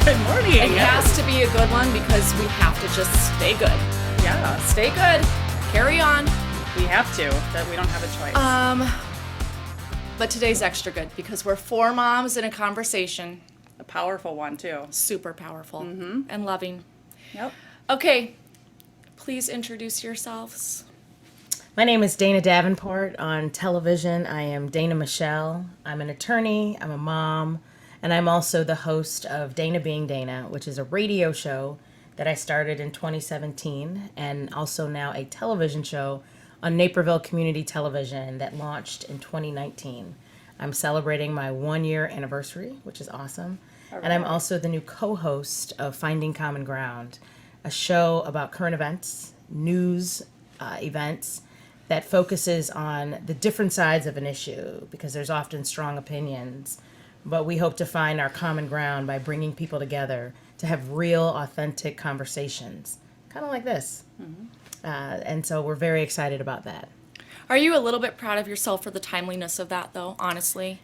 Good morning. It has to be a good one because we have to just stay good. Yeah. Stay good. Carry on. We have to. That we don't have a choice. But today's extra good because we're four moms in a conversation. A powerful one, too. Super powerful and loving. Yep. Okay. Please introduce yourselves. My name is Dana Davenport. On television, I am Dana Michelle. I'm an attorney, I'm a mom, and I'm also the host of Dana Being Dana, which is a radio show that I started in 2017, and also now a television show on Naperville Community Television that launched in 2019. I'm celebrating my 1-year anniversary, which is awesome. All right. And I'm also the new co-host of Finding Common Ground, a show about current events, news events, that focuses on the different sides of an issue because there's often strong opinions. But we hope to find our common ground by bringing people together to have real, authentic conversations, kind of like this. And so we're very excited about that. Are you a little bit proud of yourself for the timeliness of that, though, honestly?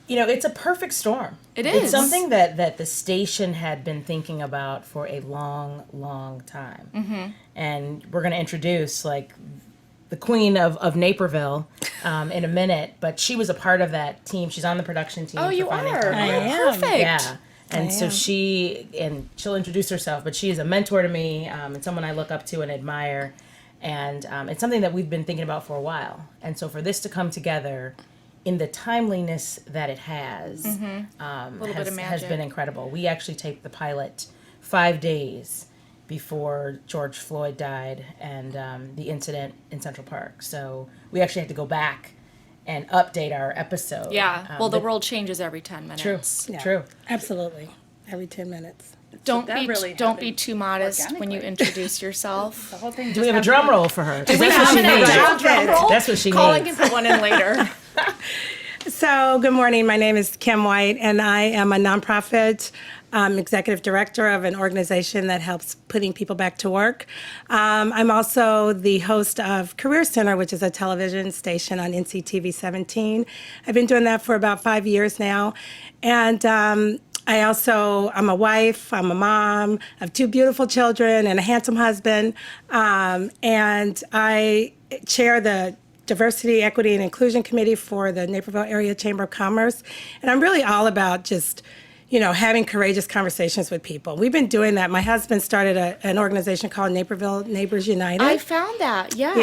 You know, it's a perfect storm. It is. It's something that the station had been thinking about for a long, long time. And we're going to introduce, like, the queen of Naperville in a minute, but she was a part of that team. She's on the production team. Oh, you Finding are? Common I Ground. am. Perfect. Yeah. And so she'll introduce herself, but she is a mentor to me and someone I look up to and admire. And it's something that we've been thinking about for a while. And so for this to come together in the timeliness that it has, has been incredible. We actually taped the pilot 5 days before George Floyd died and the incident in Central Park. So we actually had to go back and update our episode. Yeah. Well, the world changes every 10 minutes. True. Yeah, True. Absolutely. Every 10 minutes. Don't that be really don't be happened too modest when you organically. introduce yourself. The whole thing. Do we have a drum roll for her? 'Cause We that's what have she an needs. actual drum roll. That's what she Colin needs. can put one in later. So, good morning. My name is Kim White, and I am a nonprofit executive director of an organization that helps putting people back to work. I'm also the host of Career Center, which is a television station on NCTV17. I've been doing that for about 5 years now. And I'm a wife, I'm a mom, I have 2 beautiful children and a handsome husband. And I chair the Diversity, Equity, and Inclusion Committee for the Naperville Area Chamber of Commerce. And I'm really all about just, having courageous conversations with people. We've been doing that. My husband started an organization called Naperville Neighbors United. I found that. Yeah.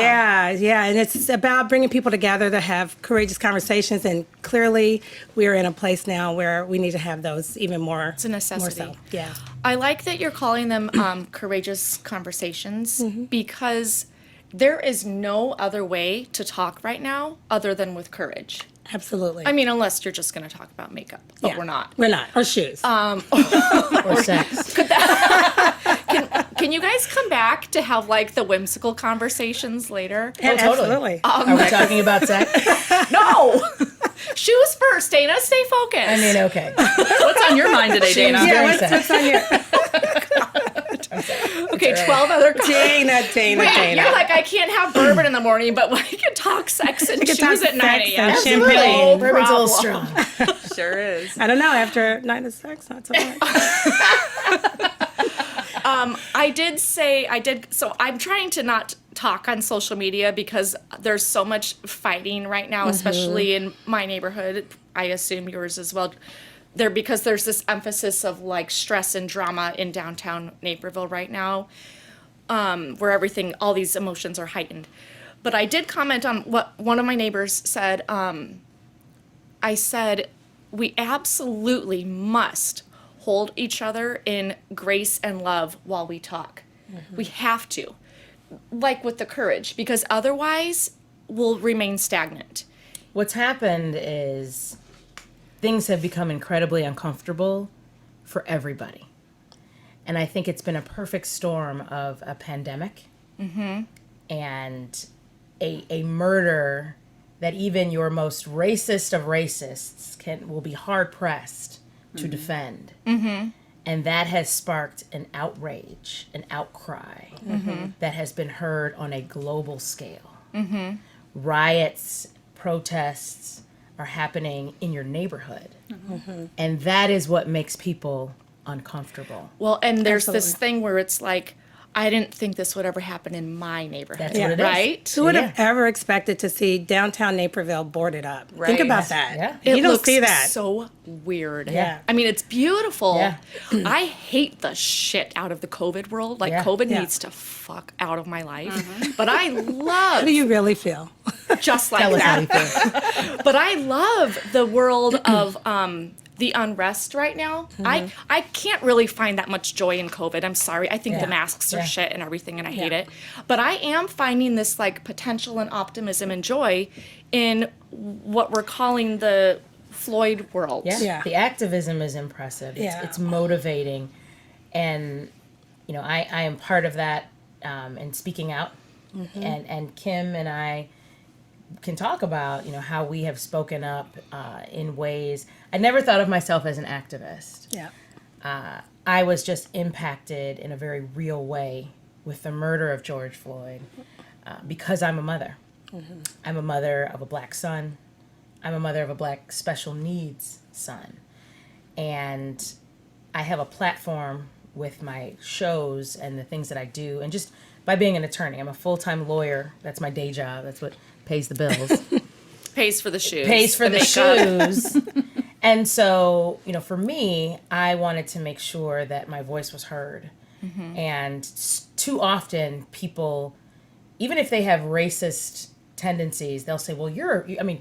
Yeah. And it's about bringing people together to have courageous conversations. And clearly, we're in a place now where we need to have those even more. It's a necessity. More so. Yeah. I like that you're calling them courageous conversations because there is no other way to talk right now other than with courage. Absolutely. I mean, unless you're just going to talk about makeup, but Yeah. we're not. We're not. Or shoes. Or sex. Can you guys come back to have like the whimsical conversations later? Oh, totally. Absolutely. Are we talking about sex? No! Shoes first, Dana. Stay focused. I mean, okay. What's on your mind today, Dana? Yeah. What's on your... Okay, 12 other Dana. You're like, I can't have bourbon in the morning, but we can talk sex and can shoes talk at 9 sex a.m. and Absolutely. champagne. Bourbon's a little problem. strong. Sure is. I don't know. After night of sex, not so much. So I'm trying to not talk on social media because there's so much fighting right now, especially in my neighborhood. I assume yours as well. Because there's this emphasis of like stress and drama in downtown Naperville right now, where all these emotions are heightened. But I did comment on what one of my neighbors said. I said, we absolutely must hold each other in grace and love while we talk. We have to, like with the courage, because otherwise we'll remain stagnant. What's happened is things have become incredibly uncomfortable for everybody. And I think it's been a perfect storm of a pandemic and a murder that even your most racist of racists will be hard pressed to defend. And that has sparked an outrage, an outcry that has been heard on a global scale. Riots, protests are happening in your neighborhood. And that is what makes people uncomfortable. Well, and there's this Absolutely. thing where it's like, I didn't think this would ever happen in my neighborhood. That's what it is. Right? Who would have ever expected to see downtown Naperville boarded up? Right. Think about Yes. that. Yeah. It You don't looks see that. so weird. Yeah. I mean, it's beautiful. Yeah. I hate the shit out of the COVID world. Like, Yeah. COVID Yeah. needs to fuck out of my life. But How I love do you really feel? just like Tell us how that. you feel. But I love the world of the unrest right now. I can't really find that much joy in COVID. I'm sorry. I think Yeah. the masks are Yeah. shit and everything, and I hate Yeah. it. But I am finding this like potential and optimism and joy in what we're calling the Floyd world. Yeah. Yeah. The activism is impressive. It's motivating. And, you know, I am part of that and speaking out. And Kim and I can talk about, you know, how we have spoken up in ways. I never thought of myself as an activist. Yeah. I was just impacted in a very real way with the murder of George Floyd because I'm a mother. I'm a mother of a black son. I'm a mother of a black special needs son. And I have a platform with my shows and the things that I do, and just by being an attorney. I'm a full-time lawyer. That's my day job. That's what pays the bills. Pays for the shoes. Pays for the makeup. shoes. And so, you know, for me, I wanted to make sure that my voice was heard. And too often people, even if they have racist tendencies, they'll say, well,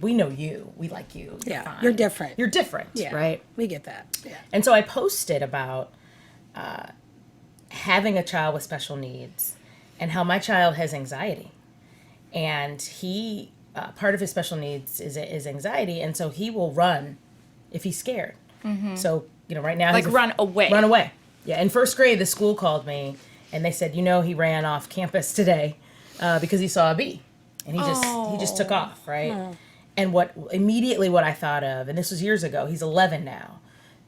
we know you. We like you. You're Yeah. fine. You're different. You're different, Yeah. right? We get that. Yeah. And so I posted about having a child with special needs and how my child has anxiety. And he, part of his special needs is anxiety. And so he will run if he's scared. So, you know, right now Like he's run away. Run away. Yeah. In first grade, the school called me and they said, you know, he ran off campus today because he saw a bee. And he just took off, right? And what I thought of, and this was years ago, he's 11 now.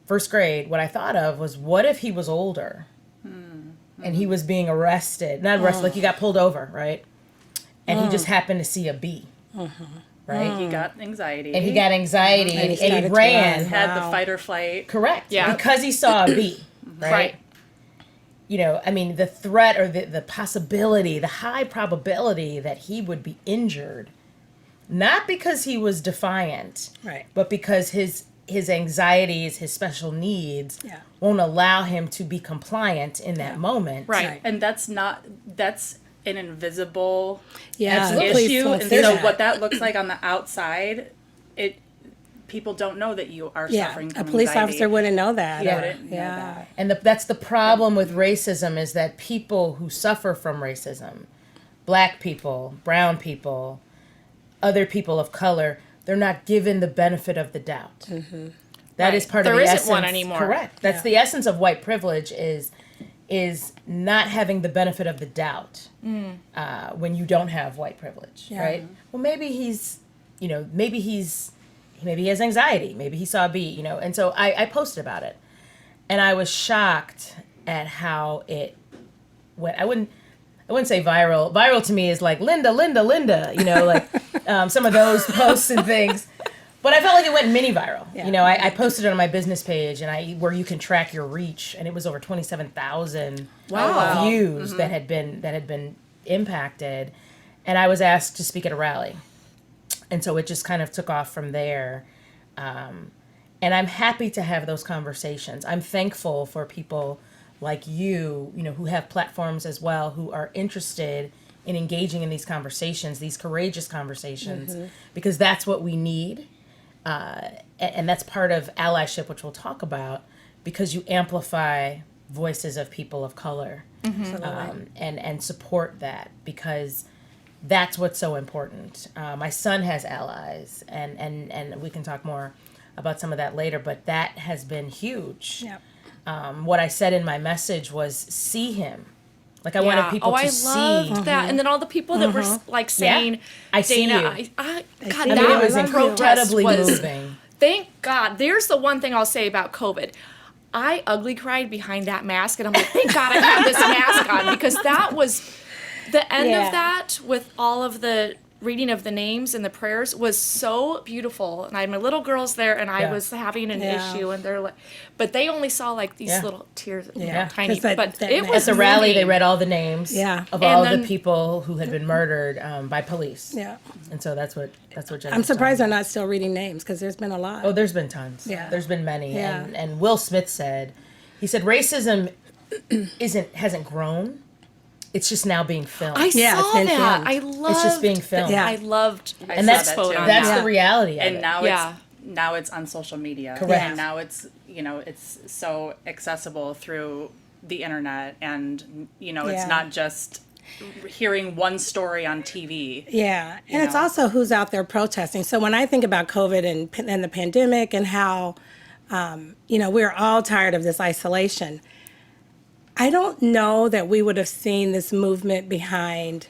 First grade, what I thought of was, what if he was older and he was being arrested? Not arrested, like he got pulled over, right? And he just happened to see a bee, right? He got anxiety. And he got anxiety and he started to ran. run. had Wow. the fight or flight. Correct. Yeah. Because he saw a bee, right? Right. You know, I mean, the threat or the possibility, the high probability that he would be injured, not because he was defiant, Right. but because his anxieties, his special needs Yeah. won't allow him to be compliant in that moment. Right. Right. And that's an invisible Yeah. Absolutely. Please issue. don't And say so that. what that looks like on the outside, people don't know that you are Yeah. suffering A from police anxiety. officer wouldn't know that. Yeah. Wouldn't know Yeah. that. And that's the problem with racism, is that people who suffer from racism, black people, brown people, other people of color, they're not given the benefit of the doubt. That is Right. part There of the isn't essence. one anymore. Correct. That's the essence of white privilege, is not having the benefit of the doubt when you don't have white privilege, Yeah. right? Well, maybe maybe he has anxiety. Maybe he saw a bee, And so I posted about it. And I was shocked at how it went. I wouldn't say viral. Viral to me is like Linda, like some of those posts and things. But I felt like it went mini viral. Yeah. I posted it on my business page where you can track your reach, and it was over 27,000 Wow. views that had been impacted. And I was asked to speak at a rally. And so it just kind of took off from there. And I'm happy to have those conversations. I'm thankful for people like you, who have platforms as well, who are interested in engaging in these conversations, these courageous conversations, because that's what we need. And that's part of allyship, which we'll talk about, because you amplify voices of people of color and support that, because that's what's so important. My son has allies, and we can talk more about some of that later, but that has been huge. Yep. What I said in my message was, see him. Like, I wanted people to see. I loved that. And then all the people that were like saying, I see Dana, you. God, see that you. It was protest incredibly was, moving. thank God. There's the one thing I'll say about COVID. I ugly cried behind that mask, and I'm like, thank God I have this mask on, because that was the end Yeah. of that, with all of the reading of the names and the prayers was so beautiful. And I had my little girls there, and I Yeah. was having an Yeah. issue, and they're like, but they only saw like these Yeah. little tears, you know, Yeah. tiny. 'Cause that- But that it matters. was At the rally, they moving. read all the names Yeah. of And all then- the people who had been murdered by police. Yeah. And so that's what Jen I'm was surprised they're talking not still reading names because there's been a lot. about. Oh, there's been tons. Yeah. There's been many. Yeah. And Will Smith said racism hasn't grown. It's just now being filmed. I Yeah, it's saw been that. filmed. I loved. It's just being filmed. Yeah. I loved. And saw that's that too. that's Yeah. the reality of And it. now Yeah. it's on social media. Correct. And now it's it's so accessible through the internet, and Yeah. it's not just hearing one story on TV. Yeah, and it's know. also who's out there protesting. So when I think about COVID and the pandemic and how, we're all tired of this isolation, I don't know that we would have seen this movement behind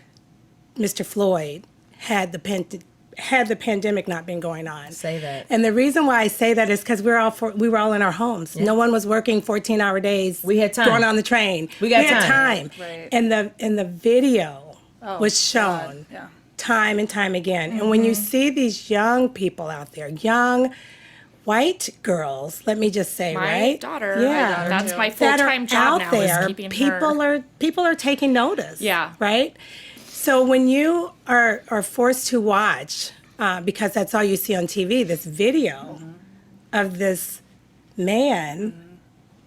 Mr. Floyd had the pandemic not been going on. Say that. And the reason why I say that is because we were all in our homes. No one was working 14-hour days. We had time. Going on the train. We got had time. time. Right. And the video was shown Yeah. time and time again. And when you see these young people out there, young white girls, let me just say, My right? daughter. Yeah. That's my That are full-time job out now. there, Is keeping people her. are taking notice. Yeah. Right? So when you are forced to watch, because that's all you see on TV, this video of this man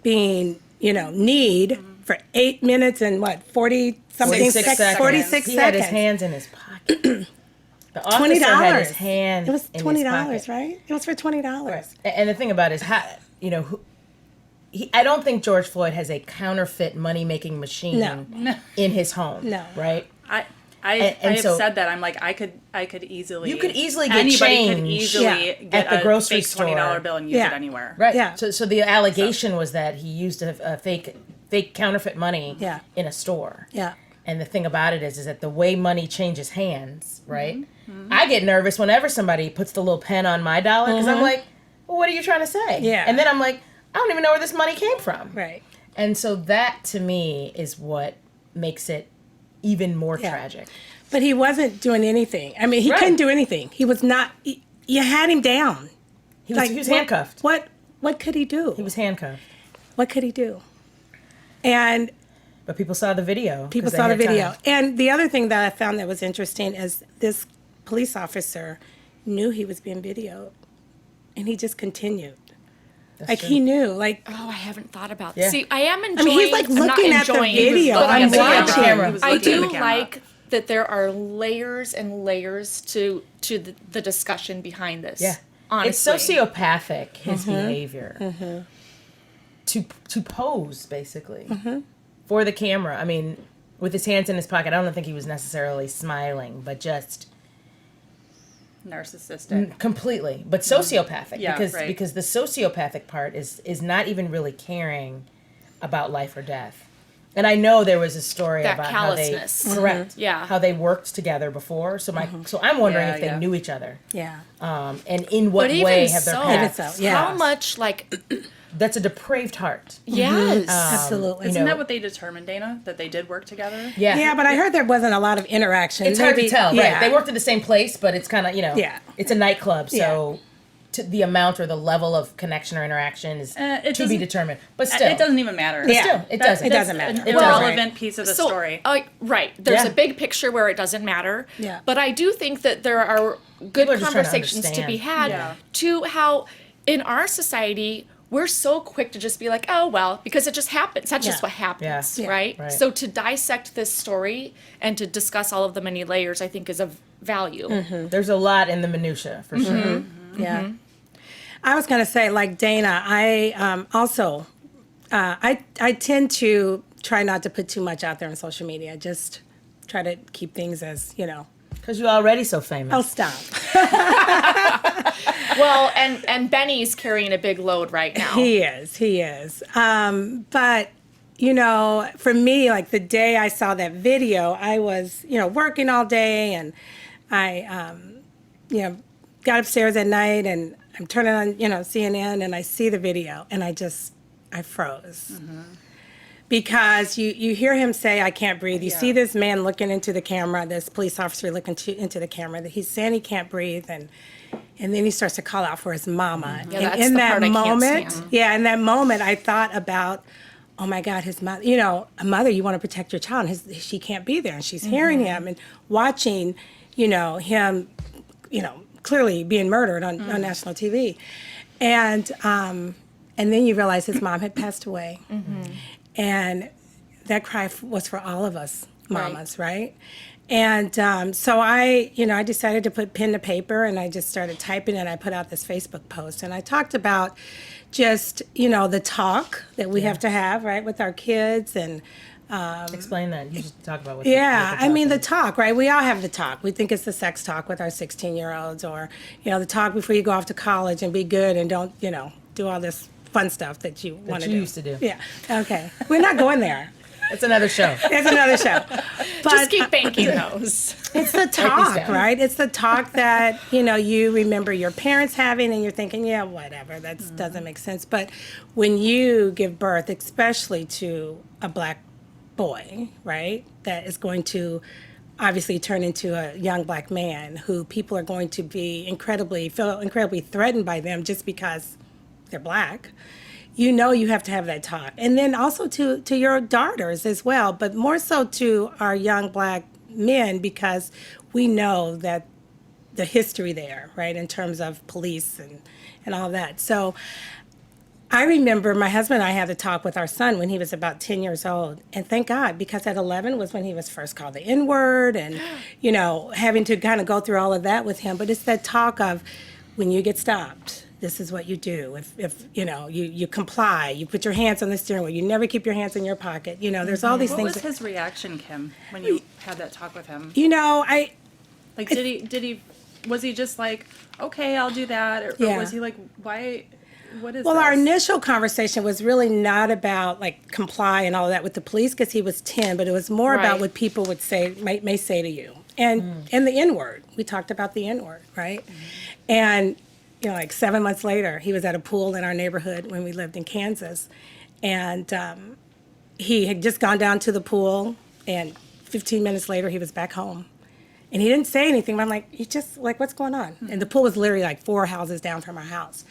being, kneed for 8 minutes and 40 something 46 seconds. 46 he seconds. had his hands in his pocket. The officer $20. had his hand It was in his $20, pocket. right? It was for $20. Right. And the thing about it is, how, I don't think George Floyd has a counterfeit money-making machine No. in his home. No. Right? I And have so- said that. I'm like, I could easily. You could easily get anybody could change easily Yeah. get at the a grocery fake store. $20 bill and use Yeah. it anywhere. Right. Yeah. So the allegation was that he used a fake counterfeit money Yeah. in a store. Yeah. And the thing about it is that the way money changes hands, right? I get nervous whenever somebody puts the little pen on my dollar because I'm like, well, what are you trying to say? Yeah. And then I'm like, I don't even know where this money came from. Right. And so that to me is what makes it even more Yeah. tragic. But he wasn't doing anything. I mean, he Right. couldn't do anything. He was not. You had him down. He was what- handcuffed. What could he do? He was handcuffed. What could he do? And But people saw the video. 'cause people they saw the had video. time. And the other thing that I found that was interesting is this police officer knew he was being videoed, and he just continued. Like true. he knew. Like Oh, I haven't thought about Yeah. this. See, I am enjoying. he's like I'm not looking at the enjoying, video. looking I'm at the camera. watching. He was I looking at do the camera. like that there are layers and layers to the discussion behind this. Yeah. Honestly. It's sociopathic, his behavior. To pose, basically, for the camera. I mean, with his hands in his pocket, I don't think he was necessarily smiling, but just Narcissistic. completely. But sociopathic, Yeah, because right. because the sociopathic part is not even really caring about life or death. And I know there was a story That about callousness. how they correct, Yeah. how they worked together before. So I'm wondering Yeah, if they yeah. knew each other, yeah, and in what But even way have their so, paths. Even so, yeah. how much like That's a depraved heart. yes. absolutely. you Isn't know- that what they determined, Dana? That they did work together? Yeah, Yeah, but I heard there wasn't a lot of interaction. It's hard to Maybe- tell, yeah. right? They worked at the same place, but it's kind of Yeah. it's a nightclub, so to the amount or the level of connection or interaction is It to be doesn't- determined. But still, It doesn't even matter. Yeah. still, it That- doesn't. It that's doesn't matter. An It irrelevant doesn't. piece of the story. Right. There's Yeah. a big picture where it doesn't matter. Yeah. But I do think that there are good People are just trying to conversations to be had Yeah. to how in our society we're so quick to just be like, oh well, because it just happens. That's just Yeah. what happens, Yeah. Yeah. right? Right. So to dissect this story and to discuss all of the many layers, I think is of value. There's a lot in the minutia for sure. Yeah. I was going to say, like Dana, I also, I tend to try not to put too much out there on social media. Just try to keep things as, Because you're already so famous. I'll stop. Well, and Benny's carrying a big load right now. He is. But, for me, like the day I saw that video, I was, working all day, and I, got upstairs at night, and I'm turning on, CNN, and I see the video, and I froze. because you hear him say, I can't breathe. You see this man looking into the camera, this police officer looking into the camera, that he's saying he can't breathe, and then he starts to call out for his mama. Yeah, and that's in the that part I can't moment, stand. in that moment, I thought about, oh my God, his mother, you know, a mother, you want to protect your child, and she can't be there, and she's hearing him and watching, you know, him, you know, clearly being murdered on national TV. And then you realize his mom had passed away. And that cry was for all of us mamas, right? And so I decided to put pen to paper, and I just started typing, and I put out this Facebook post. And I talked about just, you know, the talk that we have to have, right, with our kids. And Explain that. You just talk about what I mean, the talk, right? We all have the talk. We think it's the sex talk with our 16-year-olds, or, you know, the talk before you go off to college and be good and don't, you know, do all this fun stuff that you want to do. you used to do. Yeah. Okay. We're not going there. It's another show. It's another show. But Just keep banking those. it's the talk, down. right? It's the talk that, you know, you remember your parents having, and you're thinking, yeah, whatever, that doesn't make sense. But when you give birth, especially to a black boy, right, that is going to obviously turn into a young black man who people are going to be feel incredibly threatened by them just because they're black, you know, you have to have that talk. And then also to your daughters as well, but more so to our young black men, because we know that the history there, right, in terms of police and all that. So I remember my husband and I had the talk with our son when he was about 10 years old. And thank God, because at 11 was when he was first called the N-word, and, you know, having to kind of go through all of that with him. But it's that talk of, when you get stopped, this is what you do. If you know, you comply, you put your hands on the steering wheel, you never keep your hands in your pocket. You know, there's all these What things. was his reaction, Kim, when you had that talk with him? You know, Like, did he, was he just like, okay, I'll do that? Or Yeah. was he like, why, what is well, this? our initial conversation was really not about like comply and all of that with the police, because he was 10, but it was more about Right. what people would say, may say to you. And the N-word. We talked about the N-word, right? And, you know, like 7 months later, he was at a pool in our neighborhood when we lived in Kansas. And he had just gone down to the pool, and 15 minutes later, he was back home. And he didn't say anything, but I'm like, you just, like, what's going on? And the pool was literally like 4 houses down from our house.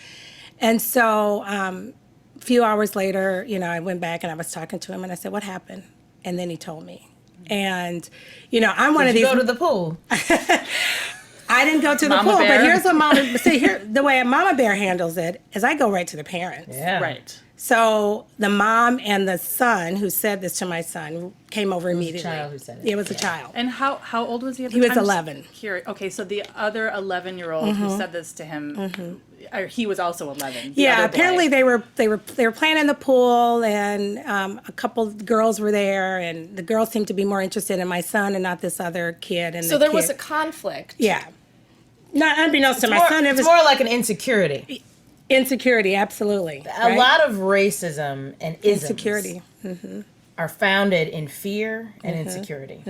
And so a few hours later, you know, I went back and I was talking to him, and I said, what happened? And then he told me. And, you know, I'm one of Did these. you go to the pool? I didn't go to the Mama pool, Bear? but here's what Mama, see, here, the way a Mama Bear handles it is I go right to the parents. Yeah. Right. So the mom and the son who said this to my son came over immediately. child who said it. It was a child. And how old was he at the He was time? 11. Here, okay, so the other 11-year-old who said this to him, or he was also 11. the Yeah, other boy. apparently they were playing in the pool, and a couple girls were there, and the girls seemed to be more interested in my son and not this other kid. And So there was a conflict. yeah, not unbeknownst to my son, it It's was more like an insecurity. insecurity. Absolutely, A lot of racism and isms insecurity. are founded in fear and insecurity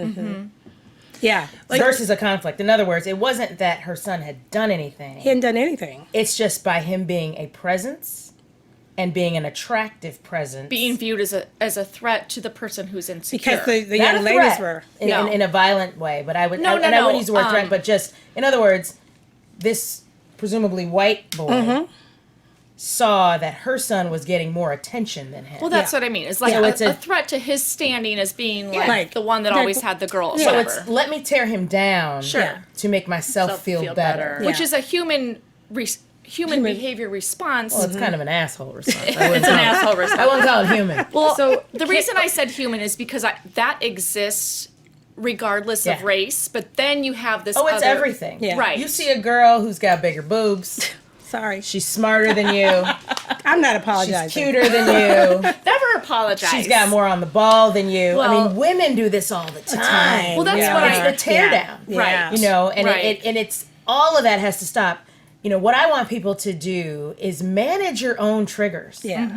Yeah, versus a conflict. In other words, it wasn't that her son had done anything. he hadn't done anything. It's just by him being a presence and being an attractive presence. Being viewed as a threat to the person who's insecure. Because the Not young a ladies threat were. in a violent way, but I would No, I wouldn't use the word no, threat, but just in other words, this presumably white boy saw that her son was getting more attention than him. Well, that's Yeah. what I mean. It's like So it's a a- threat to his standing as being like Like, the one that like- always had the girl. or so whatever. it's let me tear him down Sure. to make myself feel better. better. Which Yeah. is a human behavior response. Well, it's kind of an asshole response. It's an asshole I response. wouldn't call it human. Well, So, the reason I said human is because that exists regardless of Yeah. race, but then you have this Oh, it's other- everything. Yeah. Right. You see a girl who's got bigger boobs. Sorry, She's smarter than you. I'm not She's apologizing. cuter than you. Never apologize. She's got more on the ball than you. I Well- mean, women do this all the time. Well, that's Yeah. what It's I the tear Yeah. down. Right. You know, and Right. it's all of that has to stop. You know, what I want people to do is manage your own triggers. Yeah.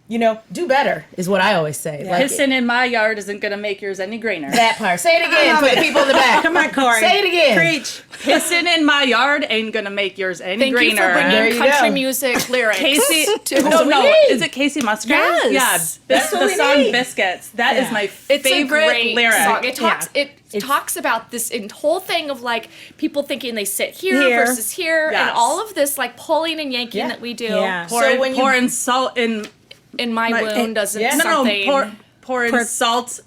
do better is what I always say. Like, Pissing in my yard isn't going to make yours any greener. that part. Say it again for the people in the back. Come on, Corey. Say it again. Preach. Pissing in my yard ain't going to make yours any Thank greener. you for There bringing you country go. music lyrics. Casey, what we need. is it Casey Musgraves? Yes. Yeah, That's what the we song need. Biscuits. That is my It's favorite a great lyric. song. It talks. Yeah. It talks about this whole thing of like people thinking they sit here, Here. versus here, Yes. and all of this like pulling and yanking Yeah. that we do. Yeah. Pouring salt in In my My- wound doesn't Yeah. something. pouring salt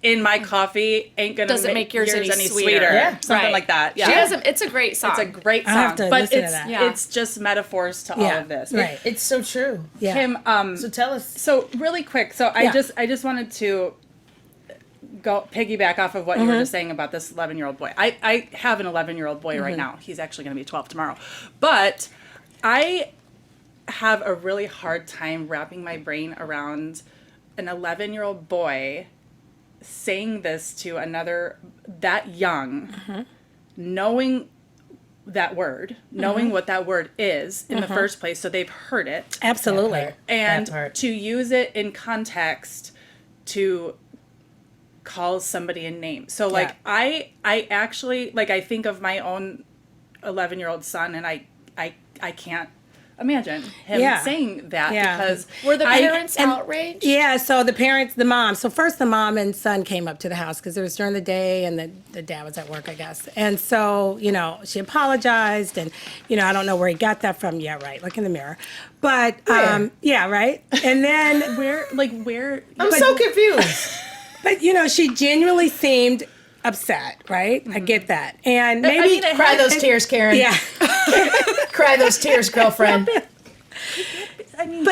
in my coffee ain't gonna Doesn't make yours any sweeter. Yeah. Something Right. like that. Yeah. She doesn't. It's a great song. It's a great song. I'll have to but listen to it's that. Yeah. it's just metaphors to all Yeah. of this. Right. It's so true. Yeah. Kim, So tell us. so really quick, so Yeah. I just wanted to go piggyback off of what you were just saying about this 11-year-old boy. I have an 11-year-old boy right now. He's actually going to be 12 tomorrow. But I have a really hard time wrapping my brain around an 11-year-old boy saying this to another that young, knowing that word, knowing what that word is in the first place, so they've heard it, Absolutely. That part. and That part. to use it in context to call somebody a name. So like Yeah. I actually like I think of my own 11-year-old son, and I can't imagine him Yeah. saying that Yeah. because Were the I- parents outraged? Yeah, so the mom. So first the mom and son came up to the house because it was during the day and the dad was at work, I guess. And so, she apologized and, I don't know where he got that from. Yeah, right. Look in the mirror. But, yeah, right. And then where I'm so confused. but, she genuinely seemed upset, right? I get that. And maybe I mean, it Cry had- those tears, Karen. yeah. Cry those tears, girlfriend. But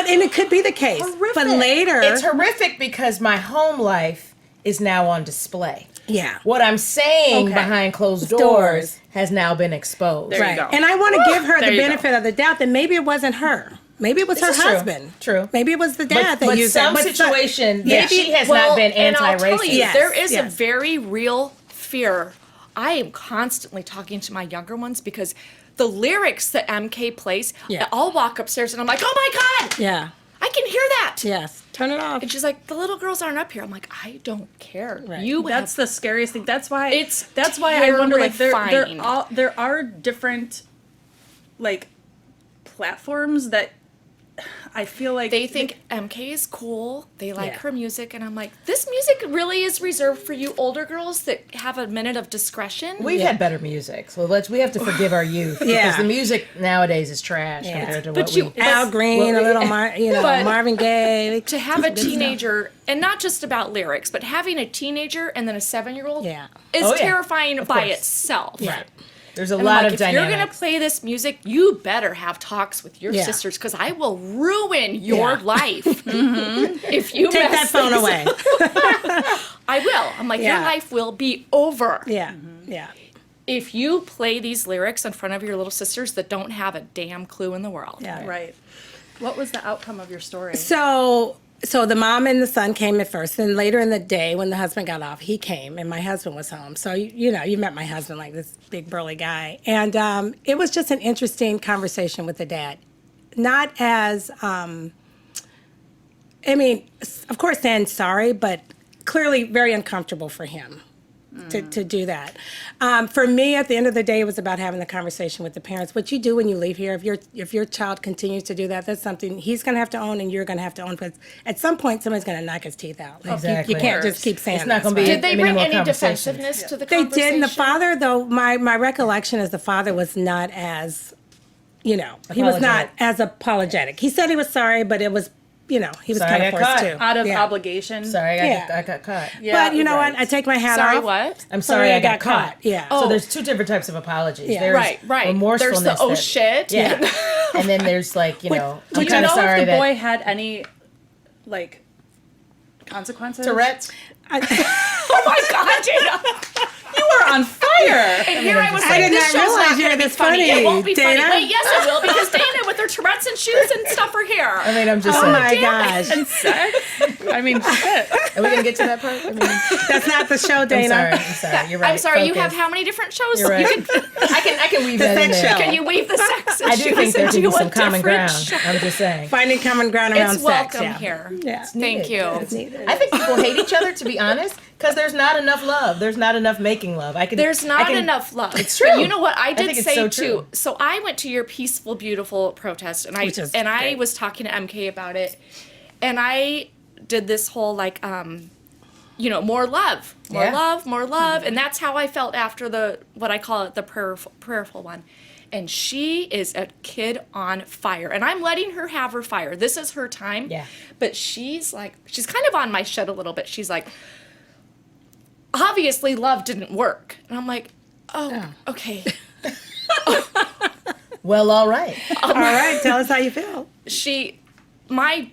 and it could be the case. But later It's horrific because my home life is now on display. yeah. What I'm saying Okay. behind closed doors Doors. has now been exposed. There you Right. go. And I want to give her There the you go. benefit of the doubt that maybe it wasn't her. Maybe it was her This is true. husband. True. Maybe it was the dad that But used some that. But situation Yeah. that she has Well, not been and I'll tell anti-racist. you, Yes, there is a yes. very real fear. I am constantly talking to my younger ones because the lyrics that MK plays, Yeah. I'll walk upstairs and I'm like, oh my God, Yeah. I can hear that. Yes. Turn it off. And she's like, the little girls aren't up here. I'm like, I don't care. Right. You That's have the scariest thing. That's why It's I wonder like terrifying. there are different like platforms that I feel like they think MK is cool. They like Yeah. her music. And I'm like, this music really is reserved for you older girls that have a minute of discretion. We've had better music, so we have to forgive our youth Yeah. because the music nowadays is trash Yeah. compared to But what you- we. Al Green, a little But- Marvin Gaye. to have a teenager, and not just about lyrics, but having a teenager and then a 7-year-old Yeah. is Oh, yeah. terrifying Of by course. itself. Right. There's a And I'm lot like, of if you're gonna dynamics. play this music, you better have talks with your Yeah. sisters because I will ruin your Yeah. life if you Take that mess phone this away. I will. I'm like, your Yeah. life will be over Yeah. Yeah. if you play these lyrics in front of your little sisters that don't have a damn clue in the world. Yeah. right. What was the outcome of your story? So the mom and the son came at first, and later in the day when the husband got off, he came, and my husband was home. So you met my husband, like this big burly guy, and it was just an interesting conversation with the dad. Not as, of course, saying sorry, but clearly very uncomfortable for him. To do that. For me, at the end of the day, it was about having the conversation with the parents. What you do when you leave here, if your child continues to do that, that's something he's going to have to own and you're going to have to own. Because at some point, somebody's going to knock his teeth out. Like, Exactly. you can't just keep saying It's not that, gonna be- right? Did they Many bring more any conversations. defensiveness to the They conversation? did. And the father, though, my recollection is the father was not as, he was not Apologetic. as apologetic. He said he was sorry, but it was, he was Sorry, kind I of got forced caught. too. Out of Yeah. obligation. Sorry, Yeah. I got caught. Yeah, But you know right. what? I take my hat Sorry, off. what? I'm sorry, I got caught. Yeah. So there's two different types of apologies. Yeah. There's Right. remorsefulness. There's the, oh that- shit. Yeah. And then there's like, I'm Do you kind know of sorry if the that. boy had any like consequences? Tourette's? Oh my God, Jada. You were on fire. And here I was I like, did this not show's realize not you were going to be this funny. funny, It won't be Dana. funny. Wait, yes, it will, because Dana with her Tourette's and shoes and stuff are here. I mean, I'm just Oh saying. my gosh. And sex. I mean, shit. Are we going to get to that part? I mean, That's not the show, Dana. I'm sorry. You're right. I'm sorry, you Focus. have how many different shows? You're right. You can, I can weave The that in sex there. show. can you weave the sex I do issues think there can into be a some common different ground. show? I'm just saying. Finding common ground around It's sex. welcome Yeah. here. Yeah. Thank you. I think people hate each other, to be honest, because there's not enough love. There's not enough making love. There's not enough love. It's true. But you know what I did think it's say so too. true. So I went to your peaceful, beautiful protest, and Which is I great. was talking to MK about it, and I did this whole like more love, more Yeah. love, more love, and that's how I felt after the what I call it the prayerful one. And she is a kid on fire, and I'm letting her have her fire. This is her time. Yeah. But she's kind of on my shit a little bit. She's like, obviously love didn't work. And I'm like, oh. Okay. Well, all right. All right, tell us how you feel. My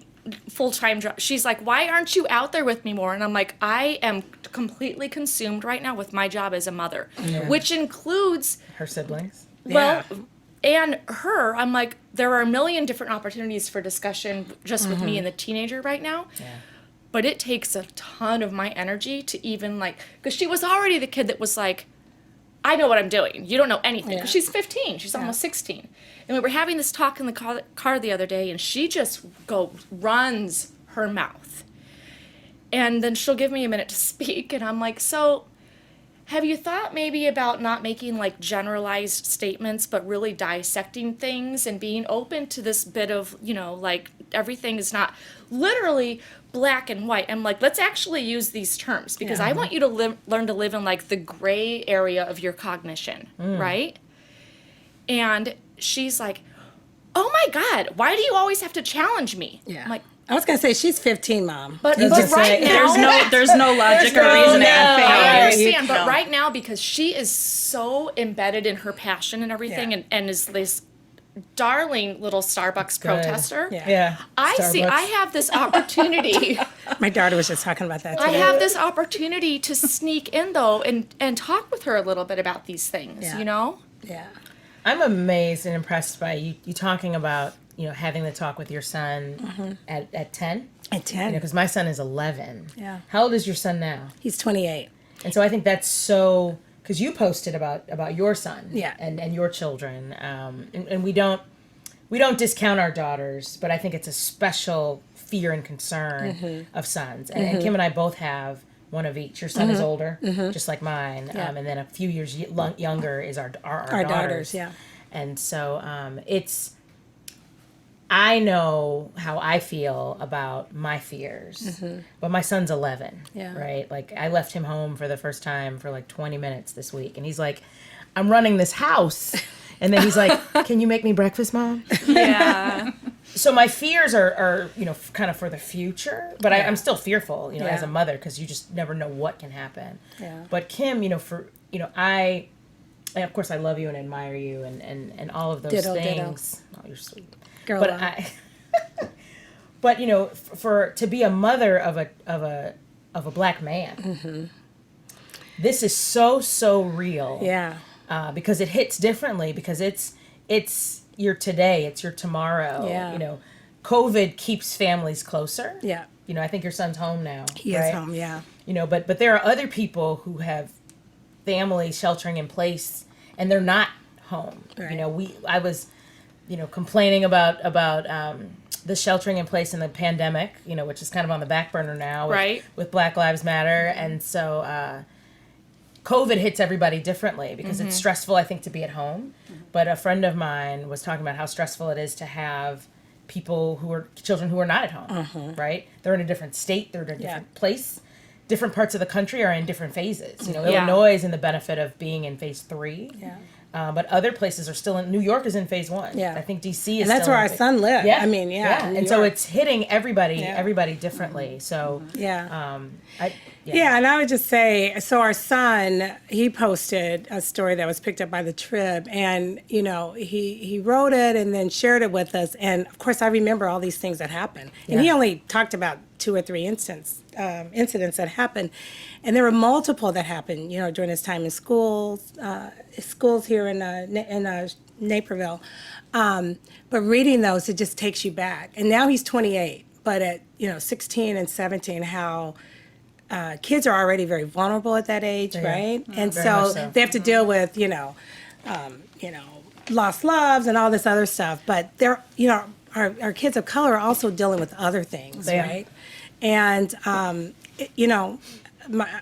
full-time job, she's like, why aren't you out there with me more? And I'm like, I am completely consumed right now with my job as a mother, which includes, Her siblings. well, and her. I'm like, there are a million different opportunities for discussion just with me and the teenager right now. Yeah. But it takes a ton of my energy to even because she was already the kid that was like, I know what I'm doing. You don't know anything. Yeah. 'Cause she's 15. She's almost 16. And we were having this talk in the car the other day, and she just runs her mouth. And then she'll give me a minute to speak, and I'm like, so have you thought maybe about not making like generalized statements, but really dissecting things and being open to this bit of, like everything is not literally black and white. I'm like, let's actually use these terms because I want you to learn to live in like the gray area of your cognition, right? And she's like, oh my God, why do you always have to challenge me? Yeah. I'm like, I was gonna say she's 15, Mom. but just right say- now, There's no logic or no- reason to no. have faith. I you understand, but can't. right now, because she is so embedded in her passion and everything, Yeah. and is this darling little Starbucks good. protester, Yeah. I Starbucks. have this opportunity. My daughter was just talking about that I today. have this opportunity to sneak in though and talk with her a little bit about these things, Yeah. Yeah. I'm amazed and impressed by you talking about, having the talk with your son at 10. At 10. Because my son is 11. Yeah. How old is your son now? He's 28. And so I think that's so, because you posted about your son Yeah. and your children, and we don't discount our daughters, but I think it's a special fear and concern of sons. And Kim and I both have one of each. Your son is older, just like mine, Yeah. and then a few years younger is our daughters, yeah. And so I know how I feel about my fears, but my son's 11, Yeah. right? Like, I left him home for the first time for like 20 minutes this week, and he's like, I'm running this house. And then he's like, can you make me breakfast, Mom? Yeah. So my fears are kind of for the future, but I'm still fearful, Yeah. as a mother, because you just never know what can happen. Yeah. But Kim, and of course I love you and admire you and all of those Ditto, things. Oh, you're sweet. Girl But love. but for to be a mother of a black man, this is so real. Yeah. Because it hits differently, because it's your today, it's your tomorrow. Yeah. COVID keeps families closer. Yeah. I think your son's home now. He right? is home, yeah. But there are other people who have families sheltering in place and they're not home. Right. I was complaining about the sheltering in place in the pandemic, which is kind of on the back burner now Right. with Black Lives Matter. And so COVID hits everybody differently because it's stressful, I think, to be at home. But a friend of mine was talking about how stressful it is to have children who are not at home, right? They're in a different state, they're in a different place. Different parts of the country are in different phases. Illinois is in the benefit of being in phase 3. Yeah. But other places are still in. New York is in phase 1. Yeah. I think DC is. And that's still where in our phase- son lived. Yeah. I mean, yeah. in New And so York. it's hitting everybody, Yeah. everybody differently. So Yeah. Yeah, and I would just say, so our son, he posted a story that was picked up by the Trib, and, you know, he wrote it and then shared it with us, and of course I remember all these things that happened. And he only talked about 2 or 3 incidents that happened, and there were multiple that happened, you know, during his time in schools here in Naperville. But reading those, it just takes you back. And now he's 28, but at, you know, 16 and 17, how kids are already very vulnerable at that age, right? And so they have to deal with, you know, lost loves and all this other stuff. But they're, you know, our kids of color are also dealing with other things, right? And you know,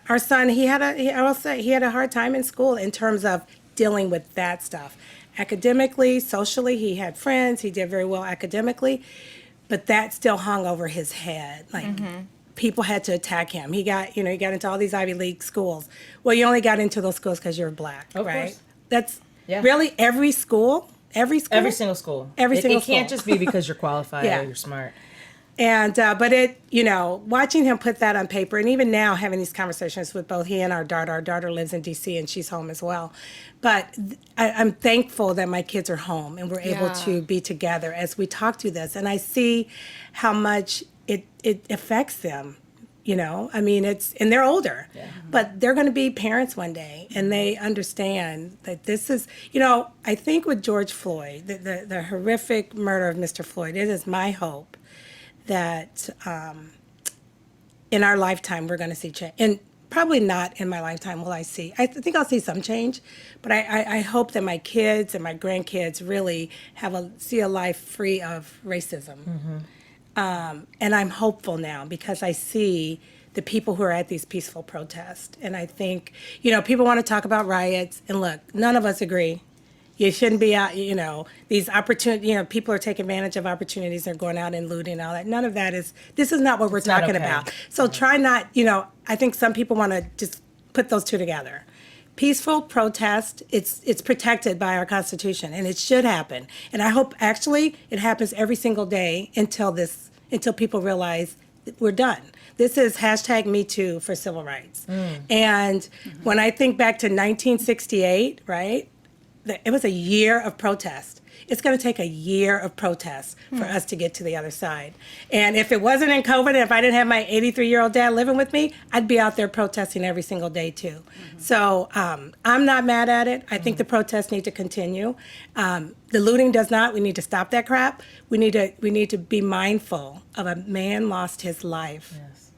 our son, I will say, he had a hard time in school in terms of dealing with that stuff. Academically, socially, he had friends. He did very well academically, but that still hung over his head. Like, people had to attack him. He got into all these Ivy League schools. Well, you only got into those schools because you're black, right? Course. That's really every school. Every single school. It can't just be because you're qualified or you're smart. And, but it, you know, watching him put that on paper, and even now having these conversations with both he and our daughter lives in DC and she's home as well. But I'm thankful that my kids are home and we're able to be together as we talk through this. And I see how much it affects them, you know. I mean, and they're older, but they're going to be parents one day, and they understand that this is, you know, I think with George Floyd, the horrific murder of Mr. Floyd, it is my hope that in our lifetime we're going to see change. And probably not in my lifetime will I see. I think I'll see some change, but I hope that my kids and my grandkids really see a life free of racism. And I'm hopeful now because I see the people who are at these peaceful protests. And I think, you know, people want to talk about riots, and look, none of us agree. You shouldn't be out, you know, these opportunities, you know, people are taking advantage of opportunities. They're going out and looting and all that. None of that this is not what we're talking about. So try not, you know, I think some people want to just put those two together. Peaceful protest, it's protected by our Constitution, and it should happen. And I hope actually it happens every single day until people realize that we're done. This is #MeToo for civil rights. And when I think back to 1968, right? It was a year of protest. It's going to take a year of protest for us to get to the other side. And if it wasn't in COVID, and if I didn't have my 83-year-old dad living with me, I'd be out there protesting every single day too. So I'm not mad at it. I think the protests need to continue. The looting does not. We need to stop that crap. We need to be mindful of a man lost his life. Yes.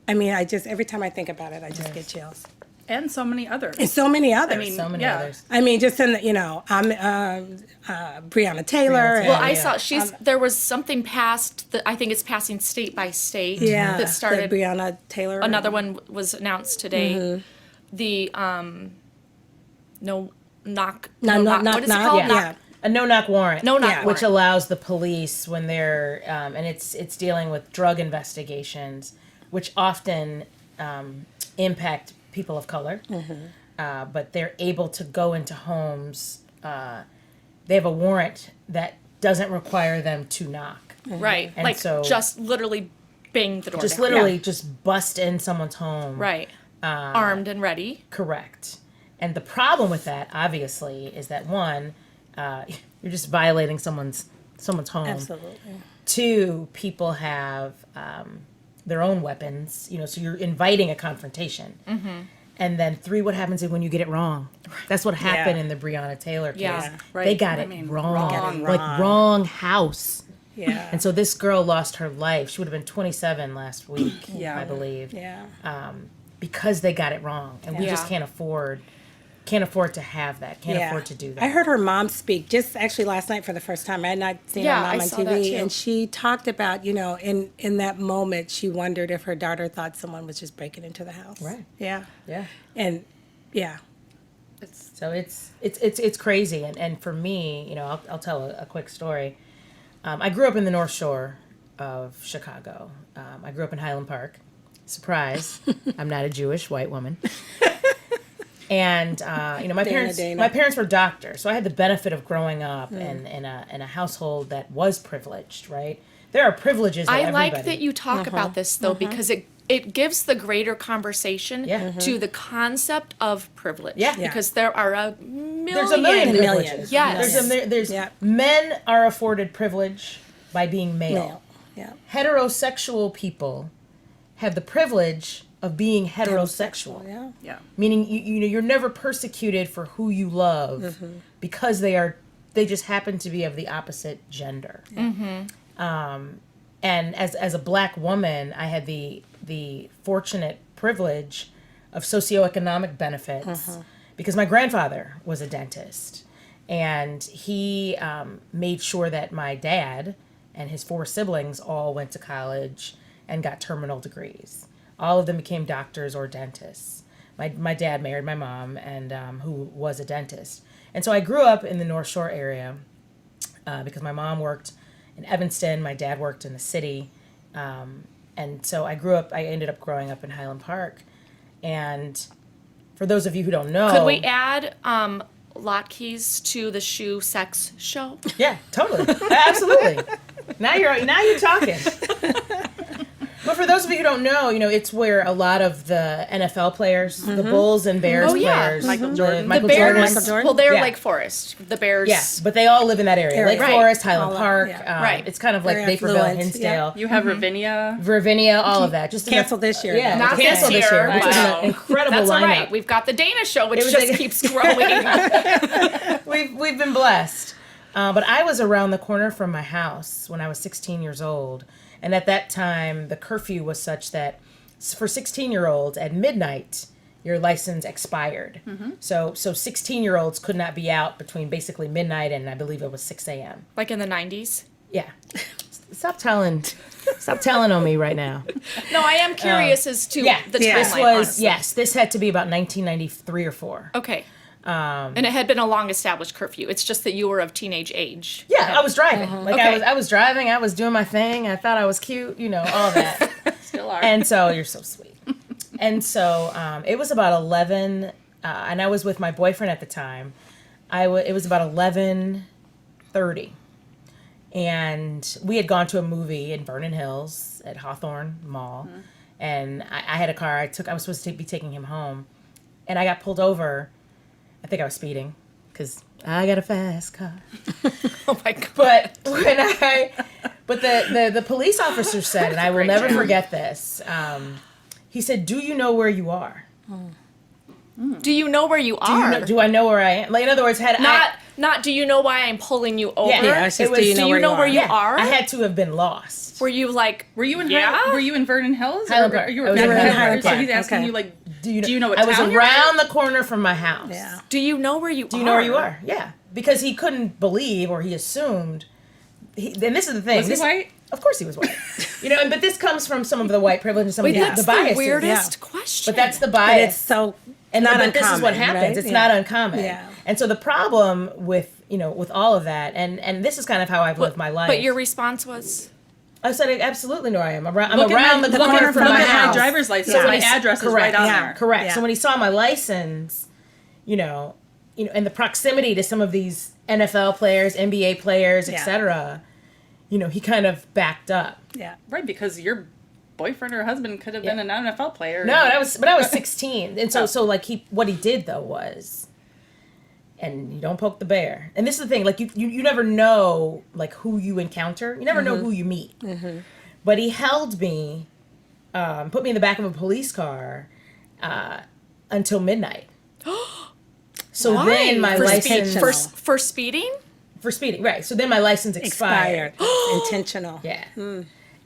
I mean, every time I think about it, I just get chills. And so many others. And so many others. I mean, So many others. I mean, just in the, you know, I'm Breonna Taylor. Well, I saw there was something passed that I think it's passing state by state that started. The Breonna Taylor. Another one was announced today. The no knock. What is it called? Yeah. A no-knock warrant. No-knock Which warrant. allows the police when they're, and it's dealing with drug investigations, which often impact people of color, but they're able to go into homes. They have a warrant that doesn't require them to knock. Right. And like so- just literally bang the door Just down. literally just bust in someone's home. Right. Armed and ready. Correct. And the problem with that, obviously, is that one, you're just violating someone's home. Absolutely. 2, people have their own weapons, you know, so you're inviting a confrontation. And then 3, what happens when you get it wrong? That's what happened in the Breonna Taylor case. Yeah, right. They got it wrong. Like, wrong house. Yeah. And so this girl lost her life. She would have been 27 last week, Yeah. I believe. Yeah. Because they got it wrong. And we just can't afford to have that. Can't afford to do that. I heard her mom speak just actually last night for the first time. I had not seen her Yeah, mom I on saw that TV, too. and she talked about, you know, in that moment, she wondered if her daughter thought someone was just breaking into the house. Right. Yeah. Yeah. And yeah. So it's crazy, and for me, you know, I'll tell a quick story. I grew up in the North Shore of Chicago. I grew up in Highland Park. Surprise, I'm not a Jewish white woman. And you know, my parents were doctors, so I had the benefit of growing up in a household that was privileged. Right, there are privileges. That I everybody. like that you talk about this though, because it gives the greater conversation to the concept of privilege. Yeah. Because there are a million. There's a million Million. privileges. Yes. There's Yeah. men are afforded privilege by being male. Male. Yeah. Heterosexual people have the privilege of being heterosexual. Yeah. Yeah. Meaning you're never persecuted for who you love because they just happen to be of the opposite gender. And as a black woman, I had the fortunate privilege of socioeconomic benefits because my grandfather was a dentist, and he made sure that my dad and his 4 siblings all went to college and got terminal degrees. All of them became doctors or dentists. My dad married my mom, and who was a dentist. And so I grew up in the North Shore area because my mom worked in Evanston, my dad worked in the city. And so I ended up growing up in Highland Park. And for those of you who don't know... Could we add Lotkeys to the shoe sex show? Yeah, totally. Absolutely. Now you're talking. But for those of you who don't know, it's where a lot of the NFL players, the Bulls and Bears players, Michael Jordan. Michael The Bears, Jordan. Michael Jordan? well, they're Yeah. Lake Forest. The Bears. Yeah, but they all live in that area. Lake Right. Forest, Highland All Park. yeah. Right. It's kind of like Very Naperville, affluent, Hinsdale, You have Ravinia. Virginia, all of that. Just Canceled this year. Yeah, Not canceled this year. which was Wow. an incredible That's all lineup. right. We've got the Dana show, which was just like- keeps growing. We've been blessed. But I was around the corner from my house when I was 16 years old. And at that time, the curfew was such that for 16-year-olds at midnight, your license expired. So 16-year-olds could not be out between basically midnight and I believe it was 6 a.m. Like in the 90s. Yeah. Stop telling on me right now. No, I am curious as to Yeah, the this timeline. was, honestly. yes, this had to be about 1993 or 4. Okay. And it had been a long established curfew. It's just that you were of teenage age. Yeah, I was driving. Okay. I was driving, I was doing my thing, I thought I was cute, all that. Still are. And so, you're so sweet. And so, it was about 11, and I was with my boyfriend at the time. It was about 11:30. And we had gone to a movie in Vernon Hills at Hawthorne Mall. And I had a car, I was supposed to be taking him home. And I got pulled over. I think I was speeding, because I got a fast car. Oh my God. But the police officer said, and I will never forget this. He said, "Do you know where you are? Do you know where you are? Do I know where I am?" Like, in other words, Not do you know why I'm pulling you over? Yeah, it's just, do you Do you know where you are? I had to have been lost. Were you like, Were you in Yeah? Were you in Vernon Hills? Highland Or Park. you I were was in in Highland Highland Park. So Park. he's asking Okay. you like, Do you know what I was town you're around the corner from my house. Yeah. do you know where you are? Do you know where you are? Yeah, because he couldn't believe, or he assumed. And this is the thing. Was he white? Of course he was white. But this comes from some of the white privilege and some Wait, of that's the biases. the weirdest Yeah. question. But that's the But bias. it's so And not but this is what uncommon, happens. right? It's Yeah. not uncommon. Yeah. And so the problem with with all of that, and this is kind of how I've lived my life. But your response was, I said, I absolutely know where I am. I'm Look around at the my, corner from look my at house. my driver's license. Yeah. My address is right on there. Correct. Yeah. So when he saw my license, and the proximity to some of these NFL players, NBA players, Yeah. etc., he kind of backed up. Yeah. Right, because your boyfriend or husband could have been an NFL player. No, I was 16, and so like what he did though was, and you don't poke the bear. And this is the thing, like you never know like who you encounter. You never know who you meet. But he held me, put me in the back of a police car, until midnight. So why? then my for license for speeding? for speeding, right? So then my license expired. Intentional. Yeah.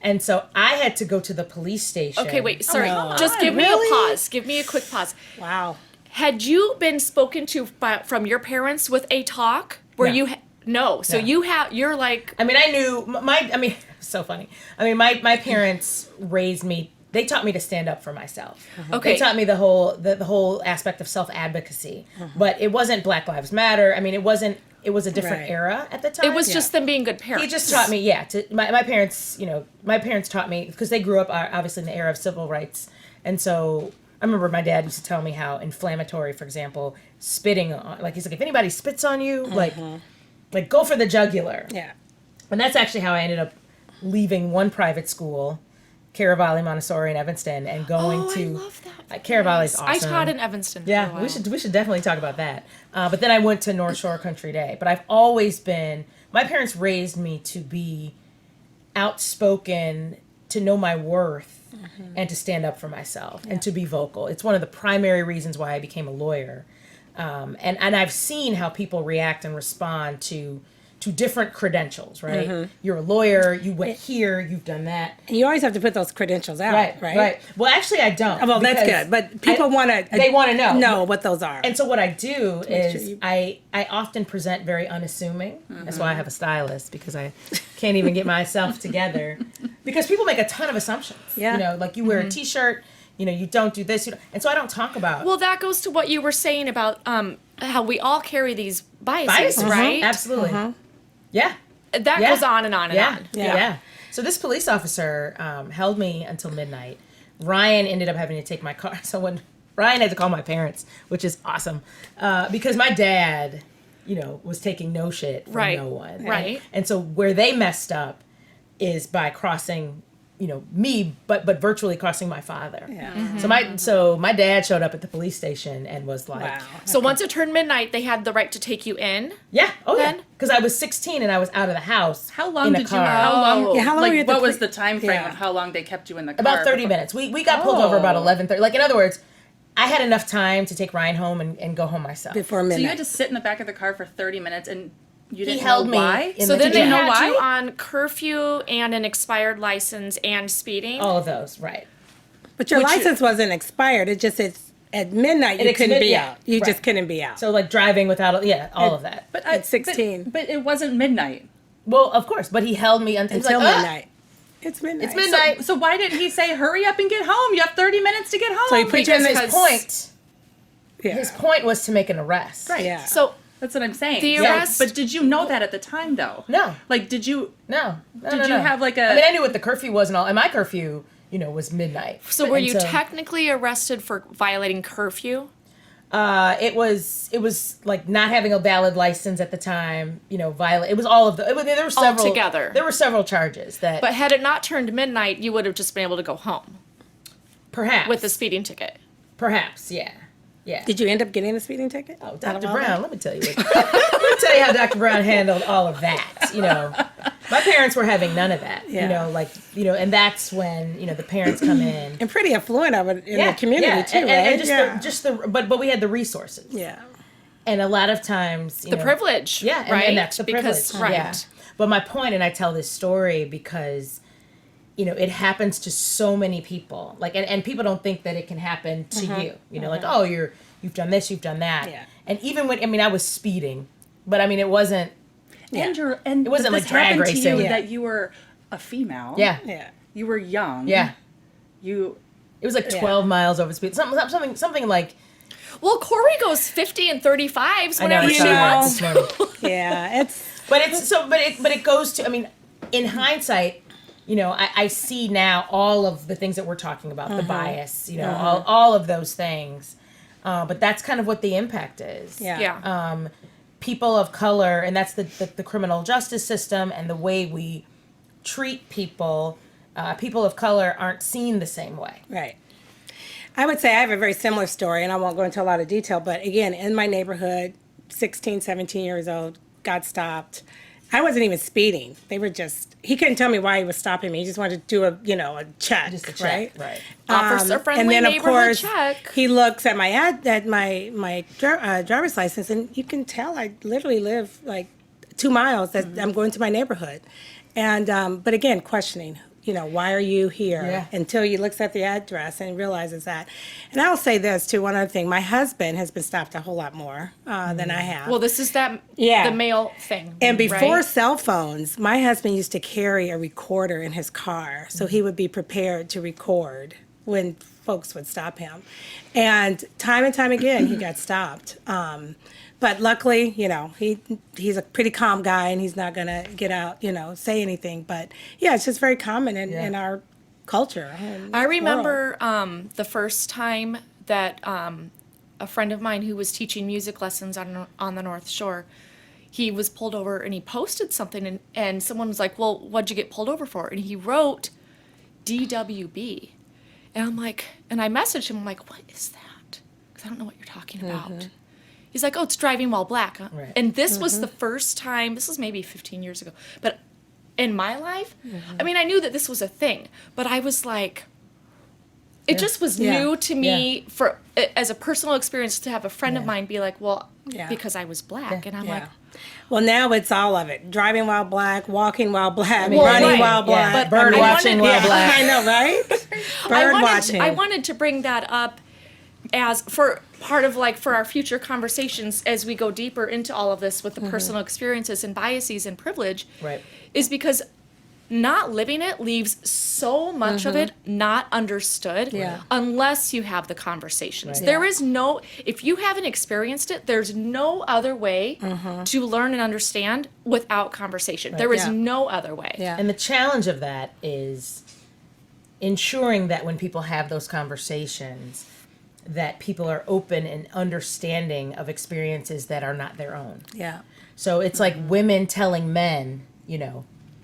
And so I had to go to the police station. Okay, wait, sorry. no. Just give me Really? a pause. Give me a quick pause. Wow. Had you been spoken to from your parents with a talk? Where No. you no. So No. you're like, I mean, I knew so funny. I mean, my parents raised me. They taught me to stand up for myself. Okay. They taught me the whole aspect of self-advocacy. But it wasn't Black Lives Matter. I mean, it was a different Right. era at the time. it was just them being good parents. He just taught me, my parents, my parents taught me, because they grew up obviously in the era of civil rights. And so I remember my dad used to tell me how inflammatory, for example, spitting on, like, he's like, if anybody spits on you, like go for the jugular. Yeah. And that's actually how I ended up leaving one private school Caravali Montessori in Evanston and going Oh, to. I love that. Caravali's awesome. I taught in Evanston. For a Yeah, while. we should definitely talk about that. But then I went to North Shore Country Day. But I've always been. My parents raised me to be outspoken, to know my worth, and to stand up for myself and to be vocal. It's one of the primary reasons why I became a lawyer. And I've seen how people react and respond to different credentials, right? You're a lawyer, you went here, you've done that. And you always have to put those credentials out, right? Well, actually, I don't. Well, that's because good, but people want to. They want to know what those are. And so what I do make is sure you- I often present very unassuming. That's why I have a stylist, because I can't even get myself together. Because people make a ton of assumptions. Yeah. You know, like you wear a T-shirt, you know, you don't do this. And so I don't talk about Well, that goes to what you were saying about how we all carry these biases, biases. right? Absolutely. Yeah. That Yeah. goes on and on and on. Yeah. So this police officer held me until midnight. Ryan ended up having to take my car. So when Ryan had to call my parents, which is awesome, because my dad, you know, was taking no shit from Right. no one. Right. And so where they messed up is by crossing, you know, me, but virtually crossing my father. Yeah. So my dad showed up at the police station and was like, Wow. So once it turned midnight, they had the right to take you in. yeah, oh yeah, Then? because I was 16 and I was out of the house. How long in a did you? car. How long? Yeah, how long like, were you at the what was poli- the time frame Yeah. of how long they kept you in the car? About 30 before- minutes. We got pulled over about Oh. 11:30. Like, in other words, I had enough time to take Ryan home and go home myself. Before So midnight. you had to sit in the back of the car for 30 minutes, and you didn't held know me why. in So the then they Yeah. know had why? you on curfew and an expired license and speeding. All of those, right. But your Which you- license wasn't expired. It just it's at midnight It you couldn't be yeah, out. You right. just couldn't be out. So, like, driving without, all of that. But At 16. but it wasn't midnight. Well, of course, but he held me until until like, midnight. It's midnight. It's midnight. So why didn't he say, "Hurry up and get home"? You have 30 minutes to get home. So he put you in Because the his point, Yeah. his point was to make an arrest. Right. Yeah. So That's what I'm saying. The So- arrest- But did you know that at the time, though? No. Like, did you? No. Did you have like a? I mean, I knew what the curfew was and all, and my curfew, was midnight. So were And you so, technically arrested for violating curfew? It was like not having a valid license at the time. It was all of the. There were several Altogether. There were several charges that. But had it not turned midnight, you would have just been able to go home perhaps with the speeding ticket. Perhaps, yeah. Did you end up getting a speeding ticket? Oh, Out of Dr. all Brown, that? let me tell you. Let me tell you how Dr. Brown handled all of that. My parents were having none of that. Yeah. And that's when the parents come in. And pretty affluent of it in the community too, and, right? and just the but we had the resources. yeah. And a lot of times, The privilege. Yeah, and, right? and that's the Because, privilege. right. Yeah. But my point, and I tell this story because, it happens to so many people. Like, and people don't think that it can happen to you. Like, oh, you've done this, you've done that. Yeah. And even when, I was speeding, but it wasn't. And It wasn't but like this drag happened to racing. you Yeah. that you were a female. Yeah. Yeah. You were young. Yeah. You. It was like Yeah. 12 miles over speed. Something like. Well, Corey goes 50 and 35s I know, whenever I she saw that wants. this morning. Yeah. It's But it's so, but it goes to. In hindsight, I see now all of the things that we're talking about, the bias, all of those things. But that's kind of what the impact is. yeah. Yeah. People of color, and that's the criminal justice system and the way we treat people. People of color aren't seen the same way. Right. I would say I have a very similar story, and I won't go into a lot of detail, but again, in my neighborhood, 16, 17 years old, got stopped. I wasn't even speeding. They were he couldn't tell me why he was stopping me. He just wanted to do a check, Just a check, right? Officer friendly and then of neighborhood course check. he looks at my driver's license, and you can tell I literally live like 2 miles that I'm going to my neighborhood, and but again questioning. Why are you here? Yeah. Until he looks at the address and realizes that. And I'll say this too, one other thing. My husband has been stopped a whole lot more than I have. Well, this is the male thing. And before right? cell phones, my husband used to carry a recorder in his car, so he would be prepared to record when folks would stop him. And time again, he got stopped. But luckily, he's a pretty calm guy, and he's not gonna get out, say anything. But yeah, it's just very common in our culture. and I world. remember the first time that a friend of mine who was teaching music lessons on the North Shore, he was pulled over and he posted something and someone was like, well, what'd you get pulled over for? And he wrote, DWB. And I'm like, and I messaged him, I'm like, what is that? Because I don't know what you're talking about. He's like, oh, it's driving while black. Right. And this was the first time, this was maybe 15 years ago, but in my life, I mean, I knew that this was a thing, but I was like, it just was new to me for as a personal experience to have a friend of mine be like, well, because I was black. And I'm like, well, now it's all of it. Driving while black, walking while black, Well, running right. while black. But Bird I watching wanted- while black. I know, right? Bird watching. I wanted to bring that up as for part of like for our future conversations as we go deeper into all of this with the personal experiences and biases and privilege, Right. is because not living it leaves so much of it not understood unless you have the conversations. Right. There is no, if you haven't experienced it, there's no other way to learn and understand without conversation. There is no other way. Yeah. And the challenge of that is ensuring that when people have those conversations, that people are open and understanding of experiences that are not their own. Yeah. So it's like women telling men, you know,